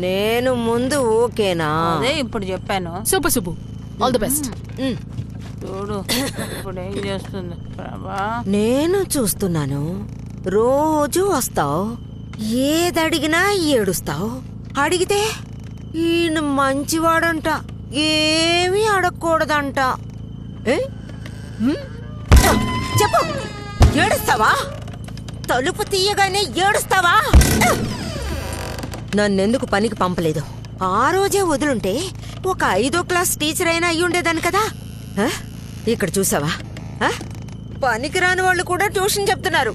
నేను ముందు ఓకేనా? అదే ఇప్పుడు చెప్పాను. Super Subbu, all the best. చూడు ఇప్పుడు ఏం చేస్తుంది ప్రభా. నేను చూస్తున్నాను. రోజు వస్తావు, ఏదడిగినా ఏడుస్తావు. అడిగితే ఈయన మంచివాడంట, ఏమీ అడగకూడదంట. చెప్పు, ఏడుస్తావా? తలుపు తీయగానే ఏడుస్తావా? నన్నెందుకు పనికి పంపలేదు? ఆ రోజే వదులుంటే ఒక 5వ క్లాస్ టీచర్ అయినా అయ్యి ఉండేదాన్ని కదా. ఇక్కడ చూసావా, పనికి రాని వాళ్ళు కూడా ట్యూషన్ చెప్తున్నారు.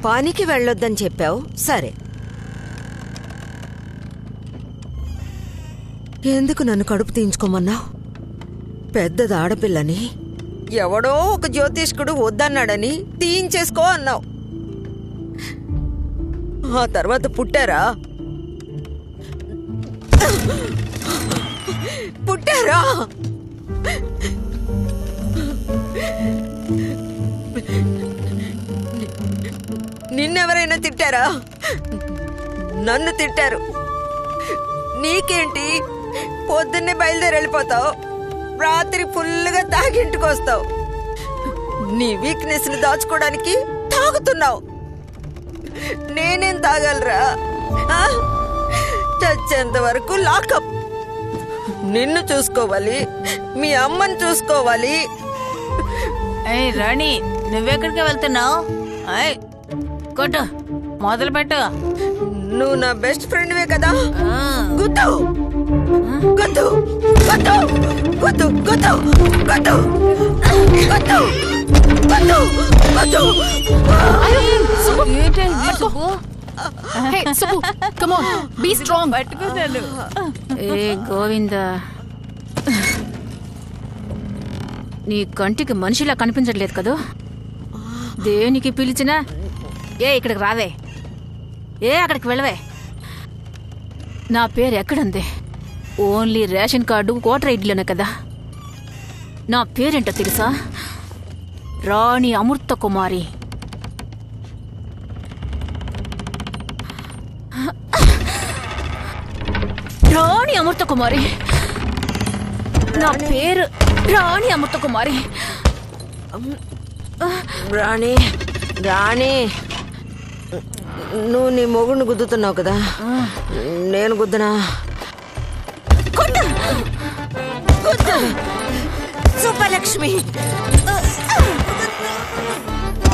పనికి వెళ్ళొద్దని చెప్పావు, సరే. ఎందుకు నన్ను కడుపు తీయించుకోమన్నావు? పెద్దది ఆడపిల్లని, ఎవడో ఒక జ్యోతిష్కుడు వద్దన్నాడని తీయించేసుకో అన్నావు. ఆ తర్వాత పుట్టారా? నిన్నెవరైనా తిట్టారా? నన్ను తిట్టారు. నీకేంటి, పొద్దున్నే బయలుదేరి వెళ్ళిపోతావు, రాత్రి ఫుల్గా తాగింటికి వస్తావు. నీ వీక్నెస్ ని దాచుకోవడానికి తాగుతున్నావు. నేనేం తాగలరా? చచ్చేంత వరకు లాకప్. నిన్ను చూసుకోవాలి, మీ అమ్మని చూసుకోవాలి. రాణి, నువ్వెక్కడికి వెళ్తున్నావు? కొట్టు, మొదలు పెట్టు. నువ్వు నా బెస్ట్ ఫ్రెండ్వే కదా. గుద్దు గుద్దు గుద్దు గుద్దు గుద్దు గుద్దు గుద్దు గుద్దు గుద్దు. Hey, Subbu, come on, be strong. పట్టుకున్నాను. ఏ గోవింద, నీ కంటికి మనిషిలా కనిపించట్లేదు కదూ. దేనికి పిలిచినా ఇక్కడికి రావే, అక్కడికి వెళ్ళవే. నా పేరు ఎక్కడుంది? ఓన్లీ రేషన్ కార్డు, ఓటర్ ఐడిలోనే కదా. నా పేరేంటో తెలుసా? రాణి అమృత కుమారి. రాణి అమృత కుమారి. నా పేరు రాణి అమృత కుమారి. రాణి, రాణి, నువ్వు నీ మొగుడిని గుద్దుతున్నావు కదా, నేను గుద్దనా? సుబ్బలక్ష్మి,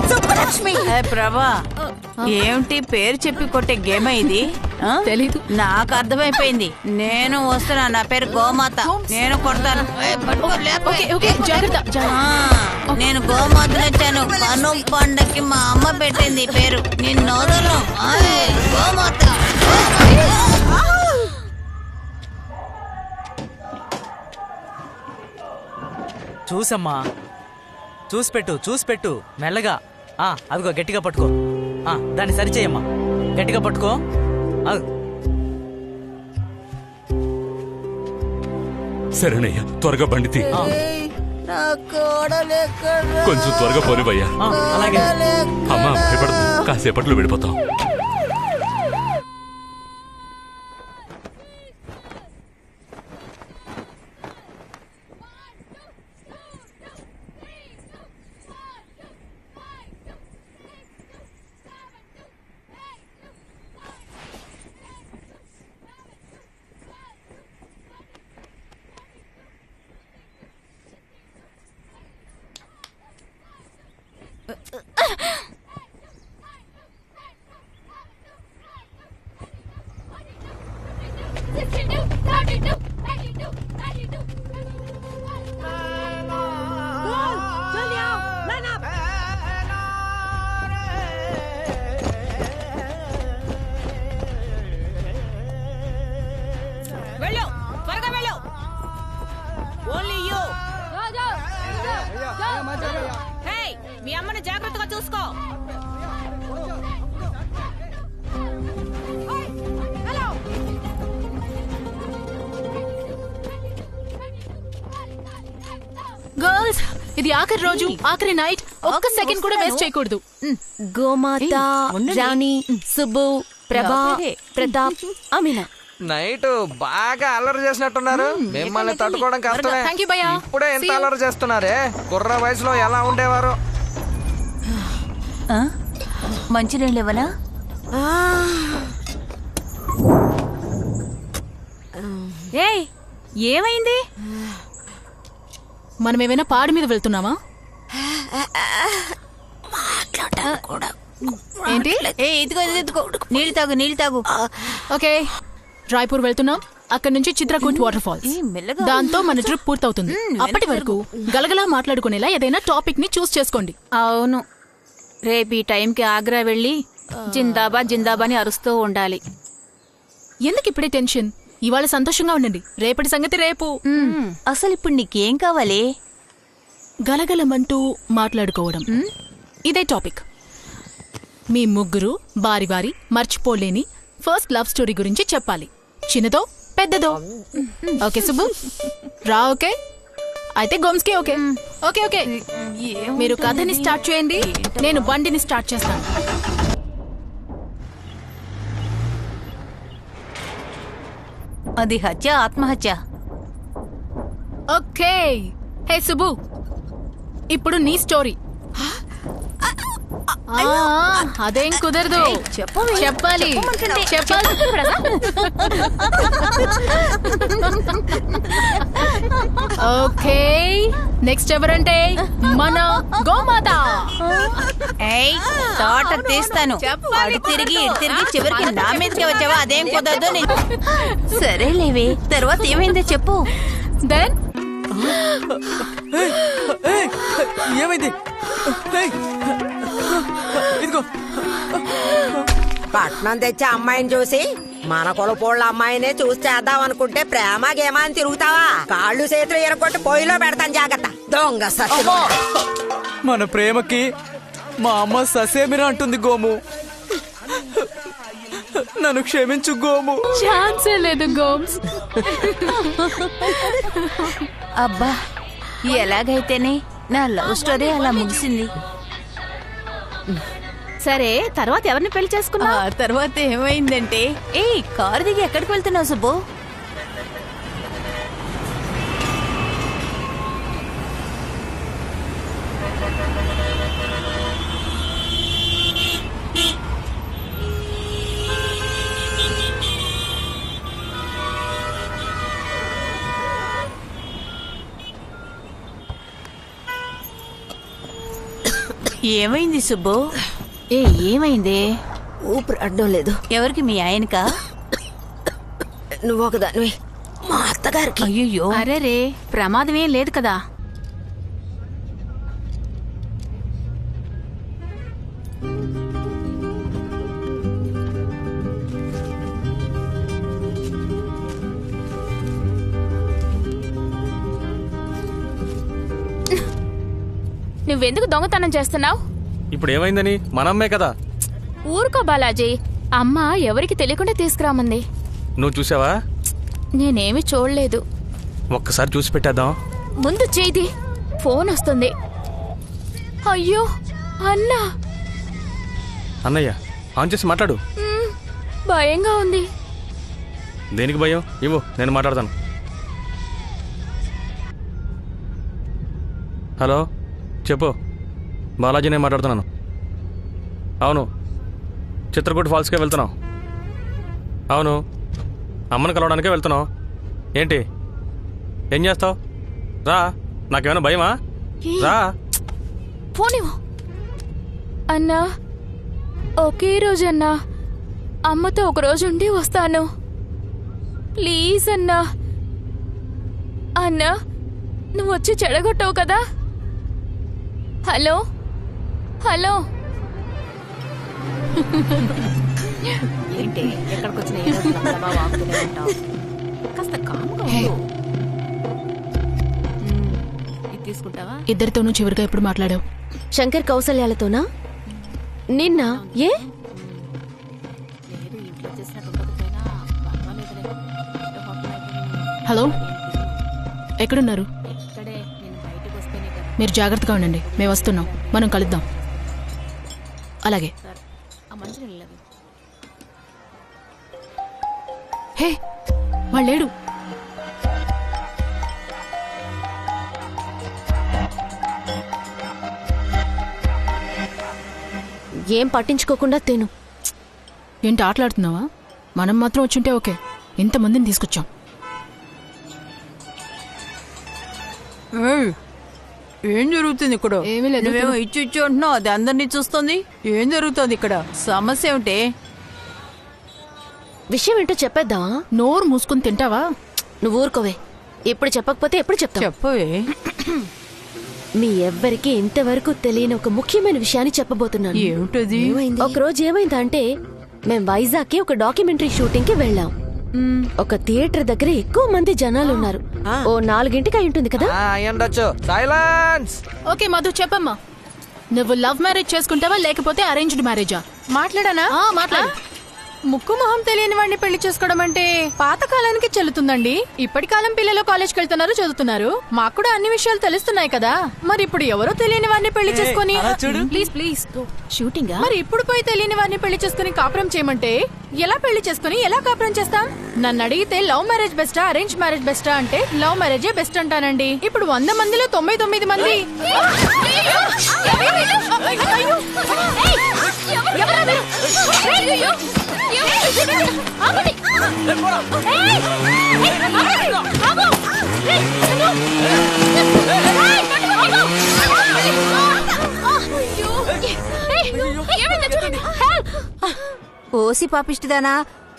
సుబ్బలక్ష్మి. ప్రభా, ఏమిటి పేరు చెప్పి కొట్టే గేమ్ ఇది? తెలీదు. నాకు అర్థమైపోయింది. నేను వస్తున్నా. నా పేరు గోమాత. నేను కొడతాను. నేను గోమాతను వచ్చాను. కను పండక్కి మా అమ్మ పెట్టింది పేరు. నిన్ను వదలను. గోమాత. చూసమ్మా, చూసి పెట్టు మెల్లగా. అదిగో గట్టిగా పట్టుకో. దాన్ని సరిచేయమ్మా, గట్టిగా పట్టుకో. సరేనయ్యా, త్వరగా బండి తీ. కొంచెం త్వరగా పోనివయ్యా. అలాగే అమ్మా, భయపడదు, కాసేపట్లో వెళ్ళిపోతాం. వెళ్ళు, త్వరగా వెళ్ళు. Only you. హే, మీ అమ్మని జాగ్రత్తగా చూసుకో. గర్ల్స్, ఇది ఆఖరి రోజు, ఆఖరి నైట్. ఒక్క సెకండ్ కూడా వేస్ట్ చేయకూడదు. గోమాత, రాణి, సుబ్బు, ప్రభా, ప్రతాప్, అమీనా. నైట్ బాగా అల్లరి చేసినట్టున్నారు. మిమ్మల్ని తట్టుకోవడం కష్టమే. ఇప్పుడే ఎంత అల్లరి చేస్తున్నారే. కుర్ర వయసులో ఎలా ఉండేవారు? మంచినీళ్ళు ఇవ్వనా? ఏయ్, ఏమైంది? మనం ఏమైనా పాడి మీద వెళ్తున్నామా? ఏంటి? ఇదిగో నీళ్ళు తాగు. ఓకే, రాయ్పూర్ వెళ్తున్నాం. అక్కడి నుంచి చిత్రకూట్ వాటర్ ఫాల్స్. దాంతో మన ట్రిప్ పూర్తవుతుంది. అప్పటి వరకు గలగలా మాట్లాడుకునేలా ఏదైనా టాపిక్ ని చూస్ చేసుకోండి. అవును, రేపు ఈ టైంకి ఆగ్రా వెళ్ళి జిందాబాద్ జిందాబాద్ అని అరుస్తూ ఉండాలి. ఎందుకు ఇప్పుడే టెన్షన్? ఇవాళ సంతోషంగా ఉండండి. రేపటి సంగతి రేపు. అసలు ఇప్పుడు నీకేం కావాలి? గలగలమంటూ మాట్లాడుకోవడం, ఇదే టాపిక్. మీ ముగ్గురు బారి బారి మర్చిపోలేని ఫస్ట్ లవ్ స్టోరీ గురించి చెప్పాలి. చిన్నదో పెద్దదో. ఓకే సుబ్బు, రా. ఓకే, అయితే గోమ్స్కి ఓకే. ఓకే ఓకే, మీరు కథని స్టార్ట్ చేయండి, నేను బండిని స్టార్ట్ చేస్తాను. అది హత్య, ఆత్మహత్య. ఓకే. హే సుబ్బు, ఇప్పుడు నీ స్టోరీ. అదేం కుదరదు, చెప్పాలి. ఓకే, నెక్స్ట్ ఎవరంటే మన గోమాత. తోట తీస్తాను. అటు తిరిగి ఇటు తిరిగి చివరికి నా మీదకి వచ్చావా? అదేం కుదరదు. సరేలేవే, తర్వాత ఏమైందో చెప్పు. దెన్ ఏమైంది? ఇదిగో పట్నం తెచ్చే అమ్మాయిని చూసి మన కొలపోళ్ళ అమ్మాయినే చూసి చేద్దాం అనుకుంటే ప్రేమ గేమా అని తిరుగుతావా? కాళ్ళు చేతులు ఎరగొట్టి పొయ్యిలో పెడతాను, జాగ్రత్త. దొంగ సత్యం. మన ప్రేమకి మా అమ్మ ససేమిరా అంటుంది గోము. నన్ను క్షమించు గోము. ఛాన్సే లేదు గోమ్స్. అబ్బా, ఎలాగైతేనే నా లవ్ స్టోరీ అలా ముగిసింది. సరే, తర్వాత ఎవరిని పెళ్లి చేసుకున్నా? తర్వాత ఏమైందంటే, కారు దిగి ఎక్కడికి వెళ్తున్నావు సుబ్బు? ఏమైంది సుబ్బు? ఏమైంది? ఊపిరి అడ్డం లేదు. ఎవరికి? మీ ఆయనకా? నువ్వు ఒకదానివి, మా అత్తగారికి. అయ్యో, అరే రే, ప్రమాదం ఏం లేదు కదా? నువ్వెందుకు దొంగతనం చేస్తున్నావు? ఇప్పుడు ఏమైందని? మనమ్మే కదా. ఊరుకో బాలాజీ, అమ్మ ఎవరికి తెలియకుండా తీసుకురామంది. నువ్వు చూసావా? నేనేమి చూడలేదు. ఒక్కసారి చూసి పెట్టేద్దాం. ముందు చేయి, ఫోన్ వస్తుంది. అయ్యో అన్నా. అన్నయ్య, ఆన్ చేసి మాట్లాడు. భయంగా ఉంది. దేనికి భయం? ఇవ్వు, నేను మాట్లాడతాను. హలో, చెప్పు. బాలాజీ, నేను మాట్లాడుతున్నాను. అవును, చిత్రకూట ఫాల్స్కే వెళ్తున్నావు. అవును, అమ్మని కలవడానికే వెళ్తున్నావు. ఏంటి, ఏం చేస్తావు? రా, నాకేమైనా భయమా? రా. ఫోన్ అన్నా, ఒకే రోజు అన్నా, అమ్మతో ఒక రోజు ఉండి వస్తాను. ప్లీజ్ అన్నా. అన్నా, నువ్వు వచ్చి చెడగొట్టావు కదా. Hello hello. ఏంటి, ఎక్కడికి వచ్చిన కాస్త కాముగా తీసుకుంటావా? ఇద్దరితోనూ చివరిగా ఎప్పుడు మాట్లాడావు? శంకర్ కౌసల్యాలతోనా? నిన్న. ఏ? హలో, ఎక్కడున్నారు? మీరు జాగ్రత్తగా ఉండండి, మేము వస్తున్నాం. మనం కలుద్దాం. అలాగే. హే, వాళ్ళేడు. ఏం పట్టించుకోకుండా తిను. ఏంటి ఆటలాడుతున్నావా? మనం మాత్రం వచ్చుంటే ఓకే, ఇంతమందిని తీసుకొచ్చాం. ఏం జరుగుతుంది ఇక్కడ? ఏమీ లేదు. నువ్వేమో ఇచ్చి ఇచ్చి ఉంటున్నావు, అది అందరినీ చూస్తుంది. ఏం జరుగుతుంది ఇక్కడ? సమస్య ఏమిటి? విషయం ఏంటో చెప్పేద్దా? నోరు మూసుకుని తింటావా? నువ్వు ఊరుకోవే, ఇప్పుడు చెప్పకపోతే ఎప్పుడు చెప్తా? చెప్పవే. మీ ఎవ్వరికి ఇంతవరకు తెలియని ఒక ముఖ్యమైన విషయాన్ని చెప్పబోతున్నాను. ఏమిటది? ఒక రోజు ఏమైందంటే, మేం వైజాగ్ కి ఒక డాక్యుమెంటరీ షూటింగ్ కి వెళ్ళాం. ఒక థియేటర్ దగ్గర ఎక్కువ మంది జనాలు ఉన్నారు. ఓ 4 అయి ఉంటుంది కదా. సైలెన్స్. ఓకే మధు, చెప్పమ్మా. నువ్వు లవ్ మ్యారేజ్ చేసుకుంటావా లేకపోతే అరేంజ్డ్ మ్యారేజా? మాట్లాడానా? మాట్లాడు. ముక్కు మొహం తెలియని వాడిని పెళ్లి చేసుకోవడం అంటే పాత కాలానికి చెల్లుతుందండి. ఇప్పటి కాలం పిల్లలు కాలేజ్కి వెళ్తున్నారు, చదువుతున్నారు. మాకు కూడా అన్ని విషయాలు తెలుస్తున్నాయి కదా. మరి ఇప్పుడు ఎవరో తెలియని వాడిని పెళ్లి చేసుకుని ప్లీజ్ షూటింగ్ మరి ఇప్పుడు పోయి తెలియని వాడిని పెళ్లి చేసుకుని కాపురం చేయమంటే ఎలా పెళ్లి చేసుకుని ఎలా కాపురం చేస్తాం? నన్ను అడిగితే లవ్ మ్యారేజ్ బెస్టా అరేంజ్ మ్యారేజ్ బెస్టా అంటే లవ్ మ్యారేజే బెస్ట్ అంటానండి. ఇప్పుడు 100 మందిలో 99 మంది ఓసి పాపిష్టిదానా,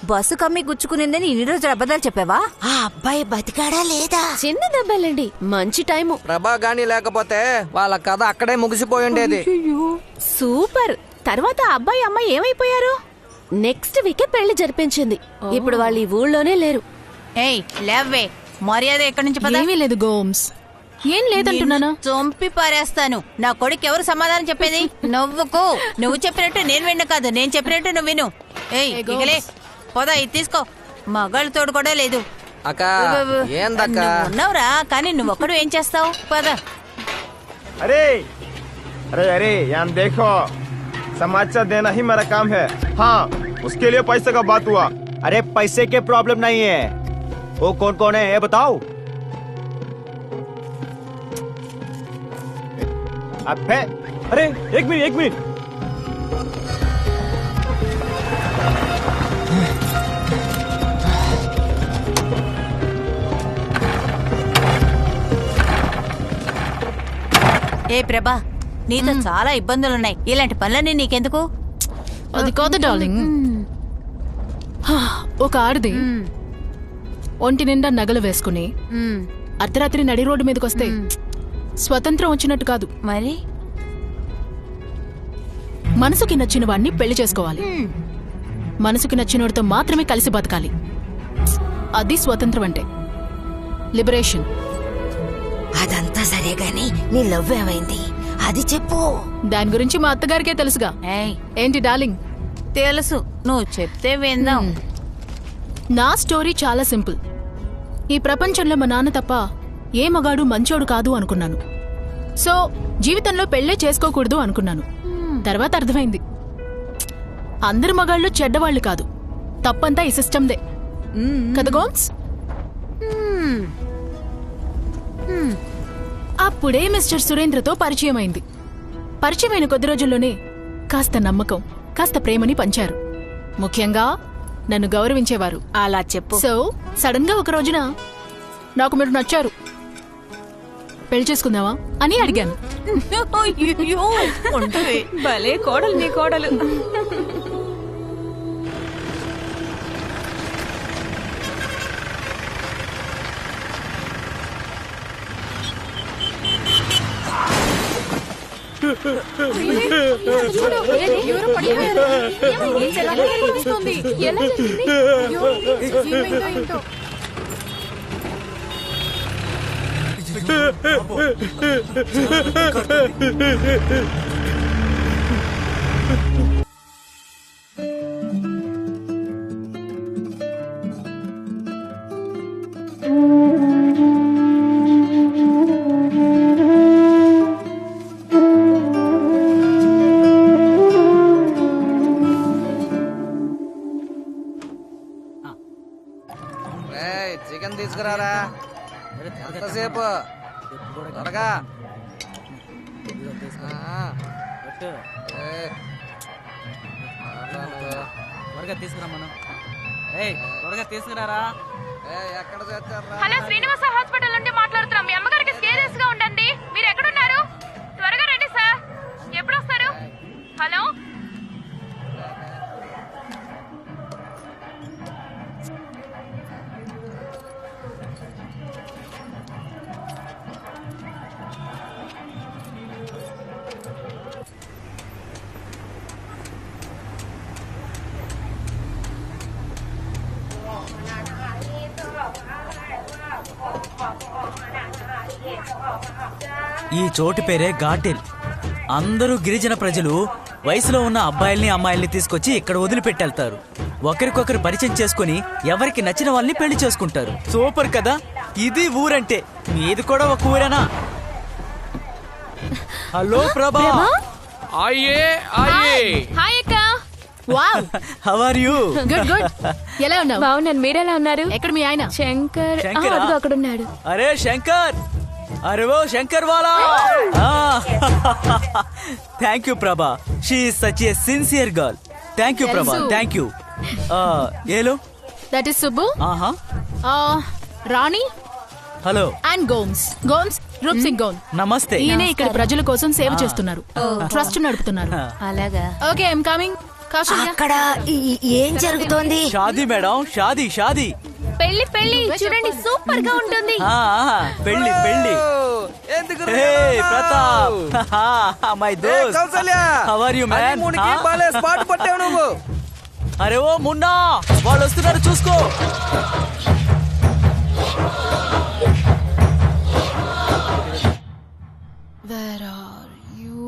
బస్సు కమ్మి గుచ్చుకునిందని ఇన్ని రోజులు అబద్ధాలు చెప్పావా? ఆ అబ్బాయి బతికాడా లేదా? చిన్న దెబ్బలండి, మంచి టైము. ప్రభా గాని లేకపోతే వాళ్ళ కథ అక్కడే ముగిసిపోయి ఉండేది. సూపర్. తర్వాత అబ్బాయి అమ్మాయి ఏమైపోయారు? నెక్స్ట్ వీకే పెళ్లి జరిపించింది. ఇప్పుడు వాళ్ళు ఈ ఊళ్ళోనే లేరు. ఏయ్ లేవే, మర్యాద ఎక్కడి నుంచి పద. ఏమీ లేదు గోమ్స్, ఏం లేదంటున్నానా? చంపి పారేస్తాను. నా కొడుకు ఎవరు సమాధానం చెప్పేది? నువ్వుకు నువ్వు చెప్పినట్టు నేను విన్ను కాదు, నేను చెప్పినట్టు నువ్వు విను. ఏయ్ ఇగలే పోదా, ఇది తీసుకో. మగాళ్ళు తోడు కూడా లేదు. అక్క ఏందక్క ఉన్నావురా, కానీ నువ్వు ఒక్కడు ఏం చేస్తావు? పద. अरे अरे अरे यहाँ देखो, समाचार देना ही मेरा काम है। हाँ, उसके लिए पैसे का बात हुआ। अरे पैसे के प्रॉब्लम नहीं है, वो कौन कौन है ये बताओ। अबे अरे एक मिनट ఏ ప్రభా, నీతో చాలా ఇబ్బందులున్నాయి. ఇలాంటి పనులన్నీ నీకెందుకు? అది కాదు డార్లింగ్, ఒక ఆడది ఒంటి నిండా నగలు వేసుకుని అర్ధరాత్రి నడి రోడ్డు మీదకి వస్తే స్వతంత్రం వచ్చినట్టు కాదు. మరి మనసుకి నచ్చిన వాడిని పెళ్లి చేసుకోవాలి. మనసుకి నచ్చినోడితో మాత్రమే కలిసి బతకాలి. అది స్వతంత్రం అంటే, లిబరేషన్. అదంతా సరే గాని నీ లవ్ ఏమైంది అది చెప్పు. దాని గురించి మా అత్తగారికే తెలుసుగా. ఏంటి డార్లింగ్? తెలుసు, నువ్వు చెప్తే విందాం. నా స్టోరీ చాలా సింపుల్. ఈ ప్రపంచంలో మా నాన్న తప్ప ఏ మగాడు మంచోడు కాదు అనుకున్నాను. సో జీవితంలో పెళ్లే చేసుకోకూడదు అనుకున్నాను. తర్వాత అర్థమైంది, అందరు మగాళ్ళు చెడ్డవాళ్లు కాదు, తప్పంతా ఈ సిస్టమ్దే కదా గోమ్స్? అప్పుడే మిస్టర్ సురేంద్రతో పరిచయం అయింది. పరిచయమైన కొద్ది రోజుల్లోనే కాస్త నమ్మకం, కాస్త ప్రేమని పంచారు. ముఖ్యంగా నన్ను గౌరవించేవారు. అలా చెప్పు. సో సడన్ గా ఒక రోజున నాకు మీరు నచ్చారు, పెళ్లి చేసుకుందావా అని అడిగాను. భలే కోడలు నీ కోడలు. చికెన్ తీసుకురారా, ఎంతసేపు? త్వరగా త్వరగా తీసుకురా మనం. త్వరగా తీసుకురారా. ఎక్కడ చేస్తారా? హలో, శ్రీనివాస హాస్పిటల్ నుండి మాట్లాడుతున్నాం. మీ అమ్మగారికి సీరియస్ గా ఉండండి. మీరు ఎక్కడున్నారు? త్వరగా రండి సార్. ఎప్పుడు వస్తారు? హలో, ఈ చోటు పేరే ఘాటిల్. అందరూ గిరిజన ప్రజలు వయసులో ఉన్న అబ్బాయిల్ని అమ్మాయిల్ని తీసుకొచ్చి ఇక్కడ వదిలిపెట్టెళ్తారు. ఒకరికొకరు పరిచయం చేసుకుని ఎవరికి నచ్చిన వాళ్ళని పెళ్లి చేసుకుంటారు. సూపర్ కదా, ఇది ఊరంటే. మీది కూడా ఒక ఊరేనా? హలో ప్రభా. హాయ్ అక్క. Wow, how are you? Good good. ఎలా ఉన్నావు? బాగున్నాను, మీరెలా ఉన్నారు? ఎక్కడ మీ ఆయన? శంకర్ శంకరా? అదిగో అక్కడ ఉన్నాడు. అరే శంకర్, అరే ఓ శంకర్ వాలా. Thank you Prabha, she is such a sincere girl. Thank you Prabha, thank you. Hello that is Subbu. ఆహా. Rani hello. And Gomes. Gomes Roop Singh gone. నమస్తే. ఈయన ఇక్కడ ప్రజల కోసం సేవ చేస్తున్నారు, ట్రస్ట్ నడుపుతున్నారు. అలాగా. Okay, I'm coming. అక్కడ ఏం జరుగుతోంది? షాదీ మేడం, షాదీ షాదీ. పెళ్లి పెళ్లి చూడండి, సూపర్ గా ఉంటుంది. పెళ్లి పెళ్లి. హే ప్రతాప్, మై దోస్త్. How are you man? Spot పట్టావు నువ్వు. అరే ఓ మున్నా, వాళ్ళు వస్తున్నారు చూసుకో. Where are you?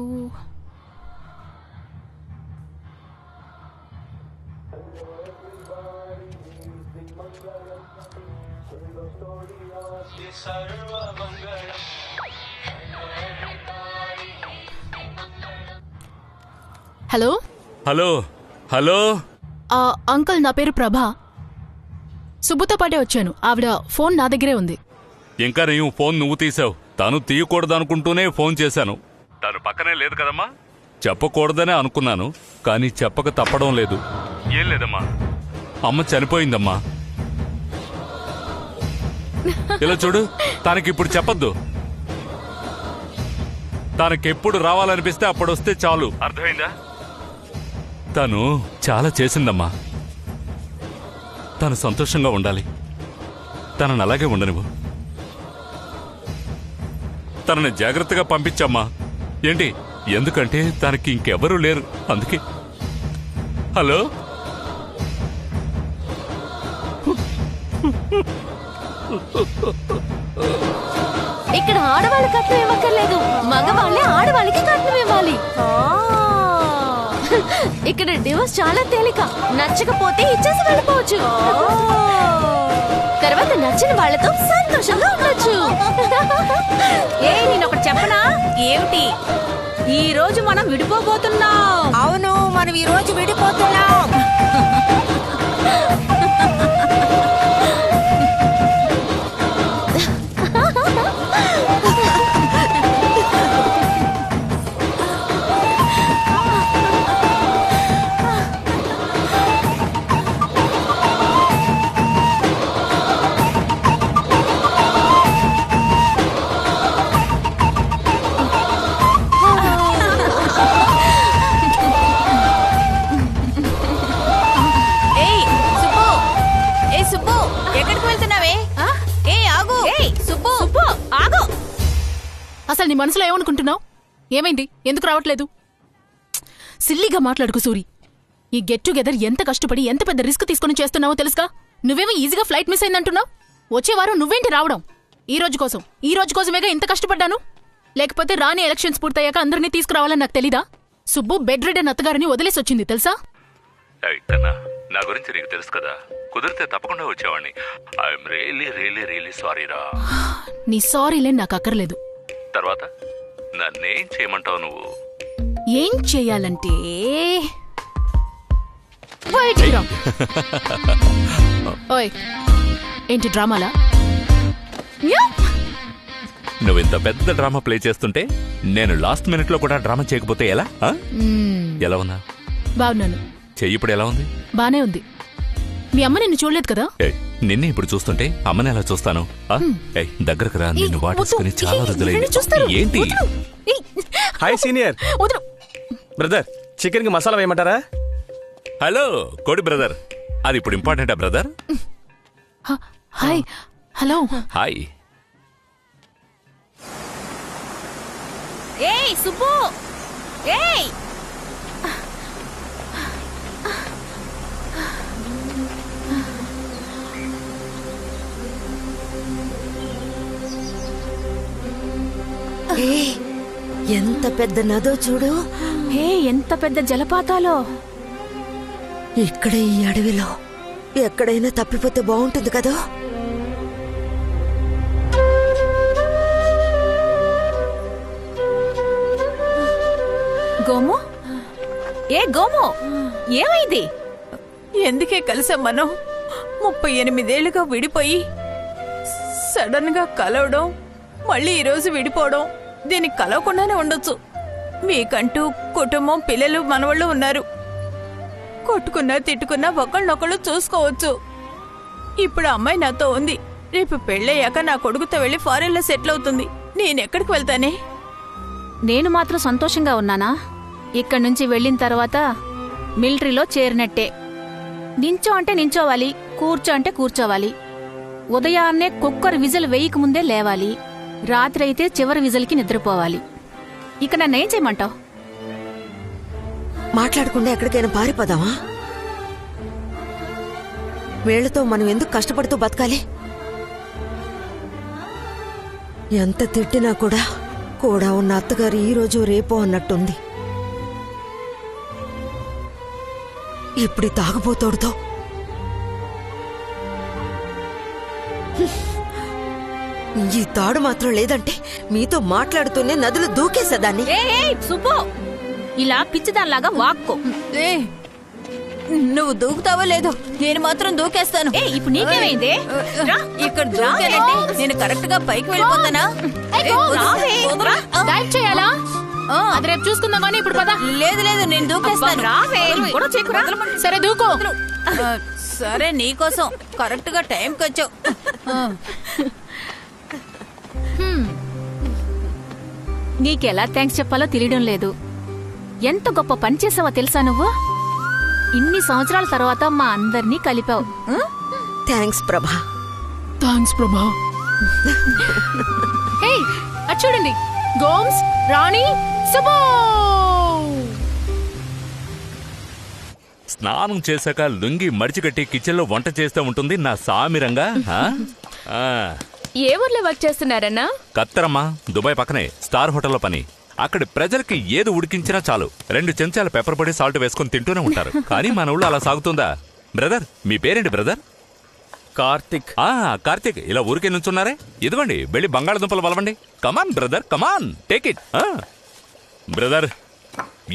Hello hello hello. Uncle, నా పేరు ప్రభా. సుబ్బుతో పాటే వచ్చాను. ఆవిడ ఫోన్ నా దగ్గరే ఉంది. ఇంకా నేను ఫోన్ నువ్వు తీసావు. తను తీయకూడదనుకుంటూనే ఫోన్ చేశాను. తను పక్కనే లేదు కదమ్మా. చెప్పకూడదనే అనుకున్నాను, కానీ చెప్పక తప్పడం లేదు. ఏం లేదమ్మా, అమ్మ చనిపోయిందమ్మా. ఇలా చూడు, తనకిప్పుడు చెప్పొద్దు. తనకెప్పుడు రావాలనిపిస్తే అప్పుడు వస్తే చాలు, అర్థమైందా? తను చాలా చేసిందమ్మా. తను సంతోషంగా ఉండాలి. తనని అలాగే ఉండనివ్వు. తనని జాగ్రత్తగా పంపించమ్మా. ఏంటి? ఎందుకంటే తనకి ఇంకెవరూ లేరు, అందుకే. హలో. ఇక్కడ ఆడవాళ్ళ కట్నం ఇవ్వక్కర్లేదు, మగవాళ్ళే ఆడవాళ్ళకి కట్నం ఇవ్వాలి. ఇక్కడ డివోర్స్ చాలా తేలిక. నచ్చకపోతే ఇచ్చేసి వెళ్ళిపోవచ్చు. తర్వాత నచ్చిన వాళ్ళతో సంతోషంగా ఉండొచ్చు. నేను ఒకటి చెప్పనా? ఏమిటి? ఈ రోజు మనం విడిపోబోతున్నాం. అవును, మనం ఈ రోజు విడిపోతున్నాం. అసలు నీ మనసులో ఏమనుకుంటున్నావు? ఏమైంది? ఎందుకు రావట్లేదు? సిల్లీగా మాట్లాడుకు సూరి. ఈ గెట్ టుగెదర్ ఎంత కష్టపడి ఎంత పెద్ద రిస్క్ తీసుకుని చేస్తున్నావో తెలుసుగా. నువ్వేమో ఈజీగా ఫ్లైట్ మిస్ అయిందంటున్నావు. వచ్చే వారం నువ్వేంటి రావడం? ఈ రోజు కోసమేగా ఇంత కష్టపడ్డాను. లేకపోతే రాని ఎలక్షన్స్ పూర్తయ్యాక అందరినీ తీసుకురావాలని నాకు తెలీదా? సుబ్బు బెడ్ రెడ్ అత్తగారిని వదిలేసి వచ్చింది తెలుసా? నా గురించి నీకు తెలుసు కదా. కుదిరితే తప్పకుండా వచ్చేవాడిని. I'm really really really sorry రా. నీ సారీలే నాకు అక్కర్లేదు. తర్వాత నన్నేం చేయమంటావు నువ్వు? ఏం చెయ్యాలంటే ఓయ్, ఏంటి డ్రామాలా? నువ్వింత పెద్ద డ్రామా ప్లే చేస్తుంటే నేను లాస్ట్ మినిట్ లో కూడా డ్రామా చేయకపోతే ఎలా? ఎలా ఉన్నా? బాగున్నాను. చెయ్యి ఇప్పుడు ఎలా ఉంది? బానే ఉంది. మీ అమ్మ నిన్ను చూడలేదు కదా? నిన్నే ఇప్పుడు చూస్తుంటే అమ్మని ఎలా చూస్తాను? దగ్గరకు రా, నిన్ను వాటేసుకుని చాలా రోజులైంది. ఏంటి? హాయ్ సీనియర్ బ్రదర్, చికెన్ కి మసాలా వేయమంటారా? హలో కోడి బ్రదర్, అది ఇప్పుడు ఇంపార్టెంటా బ్రదర్? హాయ్. హలో. హాయ్. ఏయ్ సుబ్బు, ఏయ్ ఎంత పెద్ద నదో చూడు. ఎంత పెద్ద జలపాతాలో. ఇక్కడ ఈ అడవిలో ఎక్కడైనా తప్పిపోతే బాగుంటుంది కదా. గోము గోము ఏమైంది? ఎందుకే కలిసాం మనం? 38 ఏళ్లుగా విడిపోయి సడన్ గా కలవడం, మళ్ళీ ఈరోజు విడిపోవడం, దీనికి కలవకుండానే ఉండొచ్చు. మీకంటూ కుటుంబం, పిల్లలు, మనవాళ్ళు ఉన్నారు. కొట్టుకున్నా తిట్టుకున్నా ఒకళ్ళనొకళ్ళు చూసుకోవచ్చు. ఇప్పుడు అమ్మాయి నాతో ఉంది. రేపు పెళ్ళయ్యాక నా కొడుకుతో వెళ్లి ఫారెన్ లో సెటిల్ అవుతుంది. నేనెక్కడికి వెళ్తానే? నేను మాత్రం సంతోషంగా ఉన్నానా? ఇక్కడి నుంచి వెళ్ళిన తర్వాత మిలిటరీలో చేరినట్టే. నించో అంటే నించోవాలి, కూర్చో అంటే కూర్చోవాలి. ఉదయాన్నే కుక్కర్ విజిల్ వేయక ముందే లేవాలి. రాత్రి అయితే చివరి విజిల్కి నిద్రపోవాలి. ఇక నన్నేం చేయమంటావు? మాట్లాడకుండా ఎక్కడికైనా పారిపోదామా? వీళ్లతో మనం ఎందుకు కష్టపడుతూ బతకాలి? ఎంత తిట్టినా కూడా ఉన్న అత్తగారు ఈ రోజు రేపో అన్నట్టుంది. ఇప్పుడు తాగబోతోడుతో ఈ తాడు మాత్రం లేదంటే మీతో మాట్లాడుతూనే నదులు దూకేసేదాన్ని. సుబ్బు, ఇలా పిచ్చిదానిలాగా వాక్కో. నువ్వు దూకుతావో లేదో, నేను మాత్రం దూకేస్తాను. ఇప్పుడు నీకేమైంది? ఇక్కడ దూకానంటే నేను కరెక్ట్ గా పైకి వెళ్ళిపోతానా? డైవ్ చేయాలా? అది రేపు చూసుకుందాం కానీ ఇప్పుడు పద. లేదు లేదు, నేను దూకేస్తాను. సరే దూకో. సరే, నీకోసం కరెక్ట్ గా టైంకి వచ్చావు. నీకెలా థ్యాంక్స్ చెప్పాలో తెలియడం లేదు. ఎంత గొప్ప పని చేసావో తెలుసా నువ్వు? ఇన్ని సంవత్సరాల తర్వాత మా అందరినీ కలిపావు. థ్యాంక్స్ ప్రభా. థ్యాంక్స్ ప్రభా. హే, అటు చూడండి. గోమ్స్, రాణి, సుబ్బు. స్నానం చేశాక లుంగి మడిచికట్టి కిచెన్ లో వంట చేస్తూ ఉంటుంది నా సామిరంగా. ఏ ఊర్లో వర్క్ చేస్తున్నారన్నా? కత్తరమ్మా, దుబాయ్ పక్కనే స్టార్ హోటల్లో పని. అక్కడి ప్రజలకి ఏది ఉడికించినా చాలు 2 చెంచాల పెప్పర్ పొడి, సాల్ట్ వేసుకుని తింటూనే ఉంటారు. కానీ మన ఊళ్ళో అలా సాగుతుందా? బ్రదర్, మీ పేరేంటి బ్రదర్? కార్తిక్. కార్తిక్, ఇలా ఊరికే నుంచున్నారే? ఇదిగోండి, వెళ్ళి బంగాళదుంపలు వలవండి. Come on brother, come on, take it. Brother,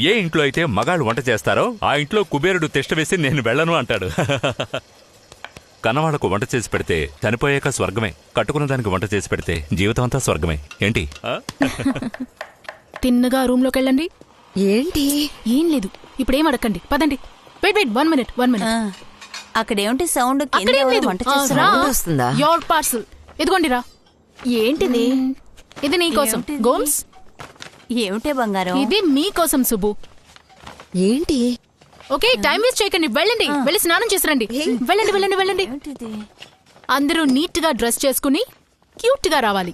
ఏ ఇంట్లో అయితే మగాళ్ళు వంట చేస్తారో ఆ ఇంట్లో కుబేరుడు తిష్ట వేసి నేను వెళ్ళను అంటాడు. కన్నవాళ్లకు వంట చేసి పెడితే చనిపోయాక స్వర్గమే, కట్టుకున్న దానికి వంట చేసి పెడితే జీవితం అంతా స్వర్గమే. ఏంటి? తిన్నగా రూమ్ లోకి వెళ్ళండి. ఏంటి? ఏం లేదు, ఇప్పుడు ఏం అడగండి, పదండి. Wait 1 minute. అక్కడేమిటి సౌండ్? వస్తుందా? యోర్ పార్సల్ ఇదిగోండి. రా. ఏంటిది? ఇది నీకోసం గోమ్స్. ఏమిటే బంగారం? ఇది మీకోసం సుబ్బు. ఏంటి? ఓకే, టైం వేస్ట్ చేయకండి. వెళ్ళండి, వెళ్ళి స్నానం చేసిరండి. వెళ్ళండి వెళ్ళండి వెళ్ళండి. అందరూ నీట్ గా డ్రెస్ చేసుకుని క్యూట్ గా రావాలి.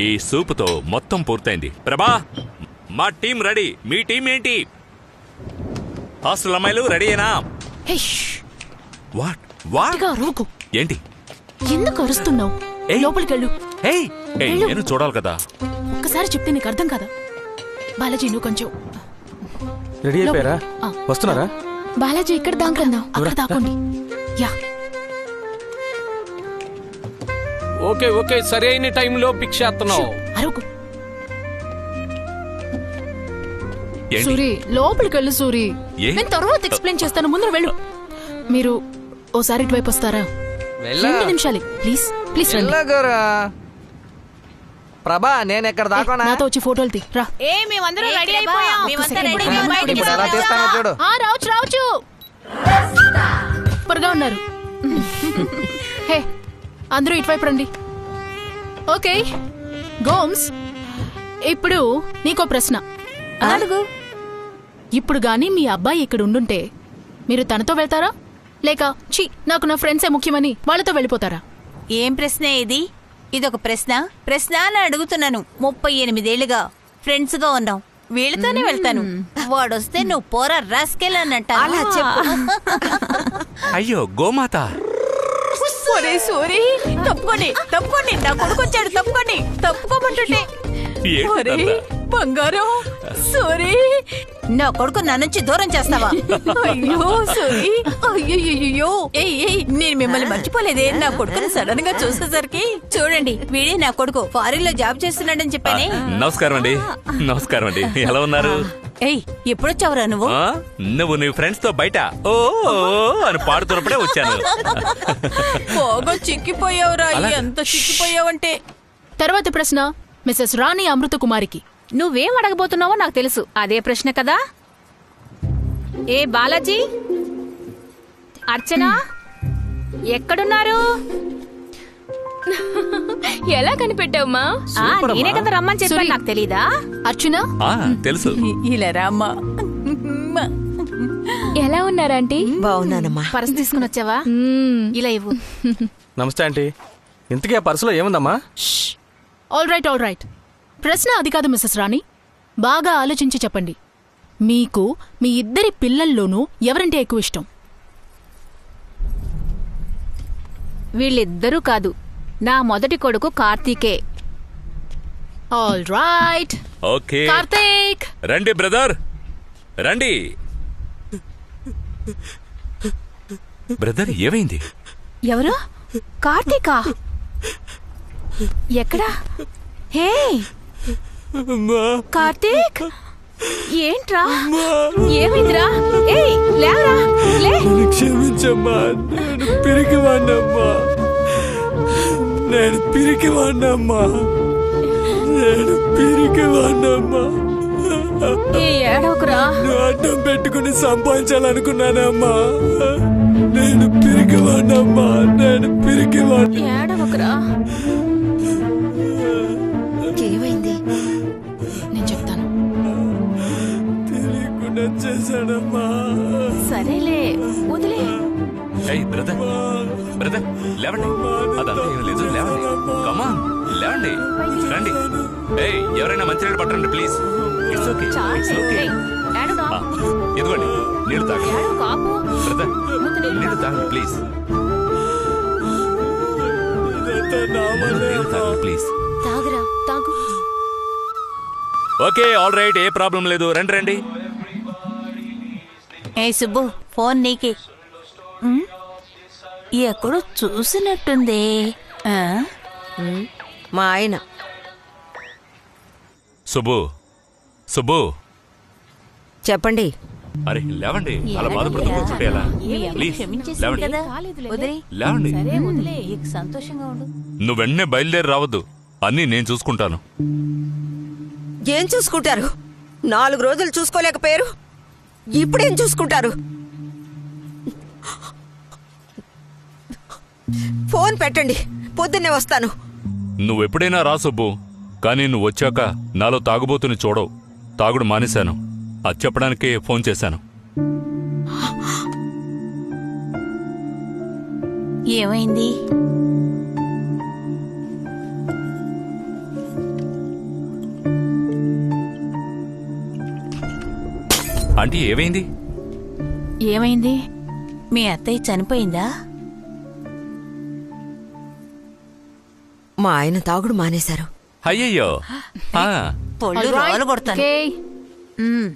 ఈ సూపుతో మొత్తం పూర్తయింది. ప్రభా, మా టీం రెడీ. మీ టీం ఏంటి? హాస్టల్ అమ్మాయిలు రెడీయేనా? రూకు. ఏంటి? ఎందుకు అరుస్తున్నావు? లోపలికెళ్ళు. నేను చూడాలి కదా. ఒక్కసారి చెప్తే నీకు అర్థం కదా. బాలాజీ, నువ్వు కొంచెం రెడీ అయిపోయారా? వస్తున్నారా? బాలాజీ, ఇక్కడ దాక్కుందాం. అక్కడ దాక్కోండి. యా. ఓకే ఓకే, సరైన టైంలో పిక్ చేస్తున్నావు. అరుకు. సూరి, లోపలికెళ్ళు సూరి. నేను తర్వాత ఎక్స్ప్లెయిన్ చేస్తాను, ముందు వెళ్ళు. మీరు ఓసారి ఇటువైపు వస్తారా? 2 నిమిషాలే ప్లీజ్. ప్లీజ్ రండి. ప్రభా, నేను ఎక్కడ దాకా నాతో వచ్చి ఫోటోలు తీ. రా. మేమందరం రెడీ అయిపోయాం. రావచ్చు. సూపర్గా ఉన్నారు. హే, అందరూ ఇటువైపు రండి. ఓకే గోమ్స్, ఇప్పుడు నీకో ప్రశ్న అడుగు. ఇప్పుడు గాని మీ అబ్బాయి ఇక్కడ ఉండుంటే మీరు తనతో వెళ్తారా, లేక ఛీ నాకు నా ఫ్రెండ్సే ముఖ్యమని వాళ్ళతో వెళ్ళిపోతారా? ఏం ప్రశ్న ఇది? ఇదొక ప్రశ్న అని అడుగుతున్నాను. 38 ఏళ్లుగా ఫ్రెండ్స్ గా ఉన్నాం, వీళ్ళతోనే వెళ్తాను. వాడొస్తే నువ్వు పోరా రాస్కెల్ అన్నట్ట. అయ్యో గోమాత. సోరీ, తప్పుకోండి, నా కొడుకు వచ్చాడు, తప్పుకోమంటుంటే. బంగారం, సోరీ. నా కొడుకు నా నుంచి దూరం చేస్తావా? అయ్యో సూరి, అయ్యో నేను మిమ్మల్ని మర్చిపోలేదే. నా కొడుకుని సడన్ గా చూసేసరికి చూడండి, వీడే నా కొడుకు ఫారిన్ లో జాబ్ చేస్తున్నాడని చెప్పానే. నమస్కారం అండి. నమస్కారం అండి. ఎలా ఉన్నారు? ఏయ్, ఎప్పుడొచ్చావురా నువ్వు? నువ్వు నీ ఫ్రెండ్స్ తో బయట ఓ అని పాడుతున్నప్పుడే వచ్చాను. బాగా చిక్కిపోయావురా. ఎంత చిక్కిపోయావంటే. తర్వాత ప్రశ్న మిసెస్ రాణి అమృత కుమారికి. నువ్వేం అడగబోతున్నావో నాకు తెలుసు. అదే ప్రశ్న కదా. ఏ బాలాజీ, అర్చన ఎక్కడున్నారు? ఎలా కనిపెట్టావమ్మా? నేనే కదా రమ్మని చెప్పాను. నాకు తెలీదా? అర్చన తెలుసు. ఇలా రామ్మా. ఎలా ఉన్నారంటీ? బాగున్నానమ్మా. పర్స్ తీసుకుని వచ్చావా? ఇలా ఇవ్వు. నమస్తే ఆంటీ. ఇంతకీ ఆ పర్సులో ఏముందమ్మా? All right. ప్రశ్న అది కాదు మిసెస్ రాణి. బాగా ఆలోచించి చెప్పండి. మీకు మీ ఇద్దరి పిల్లల్లోనూ ఎవరంటే ఎక్కువ ఇష్టం? వీళ్ళిద్దరూ కాదు, నా మొదటి కొడుకు కార్తీకే. All right. ఓకే కార్తీక్, రండి బ్రదర్, రండి. బ్రదర్ ఏమైంది? ఎవరు? కార్తీకా? ఎక్కడా? హే కార్తీక్, ఏంట్రా? ఏమైందిరా? ఏయ్ లేవరా, లే. క్షమించమ్మా, నేను పిరికివాణ్ణమ్మా. ఏడవకురా. అడ్డం పెట్టుకుని సంపాదించాలనుకున్నానమ్మా. నేను పిరికివాణ్ణమ్మా. ఏడవకురా. ఏమైంది? నేను చెప్తాను. తెలియకుండా చేశానమ్మా. సరేలే, వదిలే. బ్రదర్ లేవండి. అదంతా ఏం లేదు, లేవండి. కమాన్ లేవండి, రండి. ఎవరైనా మంచినీళ్ళు పట్టండి ప్లీజ్. It's okay. ఇదిగోండి నీళ్ళు తాగండి. బ్రదర్ నీళ్ళు తాగండి ప్లీజ్. నీళ్ళు తాగండి ప్లీజ్. తాగురా, తాగు. ఓకే ఆల్ రైట్, ఏ ప్రాబ్లం లేదు. రండి. ఏ సుబ్బు, ఫోన్ నీకే. ఎక్కడో చూసినట్టుంది. మా ఆయన. సుబ్బు చెప్పండి. అరే లేవండి, అలా బాధపడుతూ కూర్చుంటే ఎలా? ప్లీజ్ లేవండి, లేవండి. సంతోషంగా ఉండు. నువ్వు వెంటనే బయలుదేరి రావద్దు, అన్నీ నేను చూసుకుంటాను. ఏం చూసుకుంటారు? 4 రోజులు చూసుకోలేకపోయారు, ఇప్పుడేం చూసుకుంటారు? ఫోన్ పెట్టండి, పొద్దున్నే వస్తాను. నువ్వెప్పుడైనా రా సుబ్బు, కానీ నువ్వు వచ్చాక నాలో తాగుబోతుని చూడవు. తాగుడు మానేశాను, అది చెప్పడానికే ఫోన్ చేశాను. ఏమైంది? ఆంటీ ఏమైంది? ఏమైంది? మీ అత్తయ్య చనిపోయిందా? మా ఆయన తాగుడు మానేశారు. అయ్యయ్యో.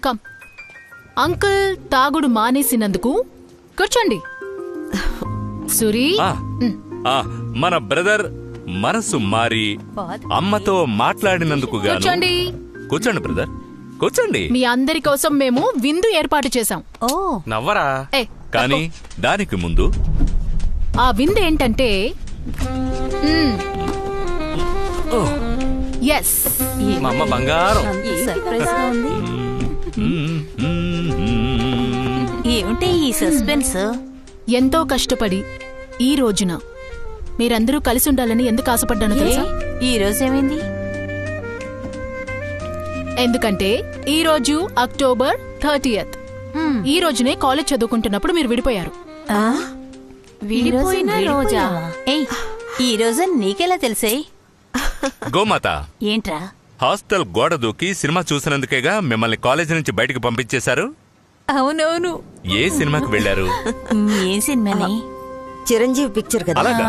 కమ్. అంకుల్ తాగుడు మానేసినందుకు కూర్చోండి. సురీ, మన బ్రదర్ మనసు మారి అమ్మతో మాట్లాడినందుకు గాను కూర్చోండి. కూర్చోండి బ్రదర్, కూర్చోండి. మీ అందరి కోసం మేము విందు ఏర్పాటు చేశాం. నవ్వరా? కానీ దానికి ముందు ఆ విందు ఏంటంటే ఎస్, మా అమ్మ బంగారం. ఏమిటి ఈ సస్పెన్స్? ఎంతో కష్టపడి ఈ రోజున మీరందరూ కలిసి ఉండాలని ఎందుకు ఆశపడ్డానో తెలుసా? ఈ రోజు ఏమైంది? ఎందుకంటే ఈ రోజు అక్టోబర్ 30th. ఈ రోజునే కాలేజ్ చదువుకుంటున్నప్పుడు మీరు విడిపోయారు. విడిపోయిన రోజా? ఈ రోజు నీకెలా తెలిసే? గోమాత ఏంట్రా? హాస్టల్ గోడ దూకి సినిమా చూసినందుకేగా మిమ్మల్ని కాలేజీ నుంచి బయటకు పంపించేశారు. అవునవును. ఏ సినిమాకి వెళ్లారు? ఏ సినిమాని? చిరంజీవి పిక్చర్ కదా. అలాగా?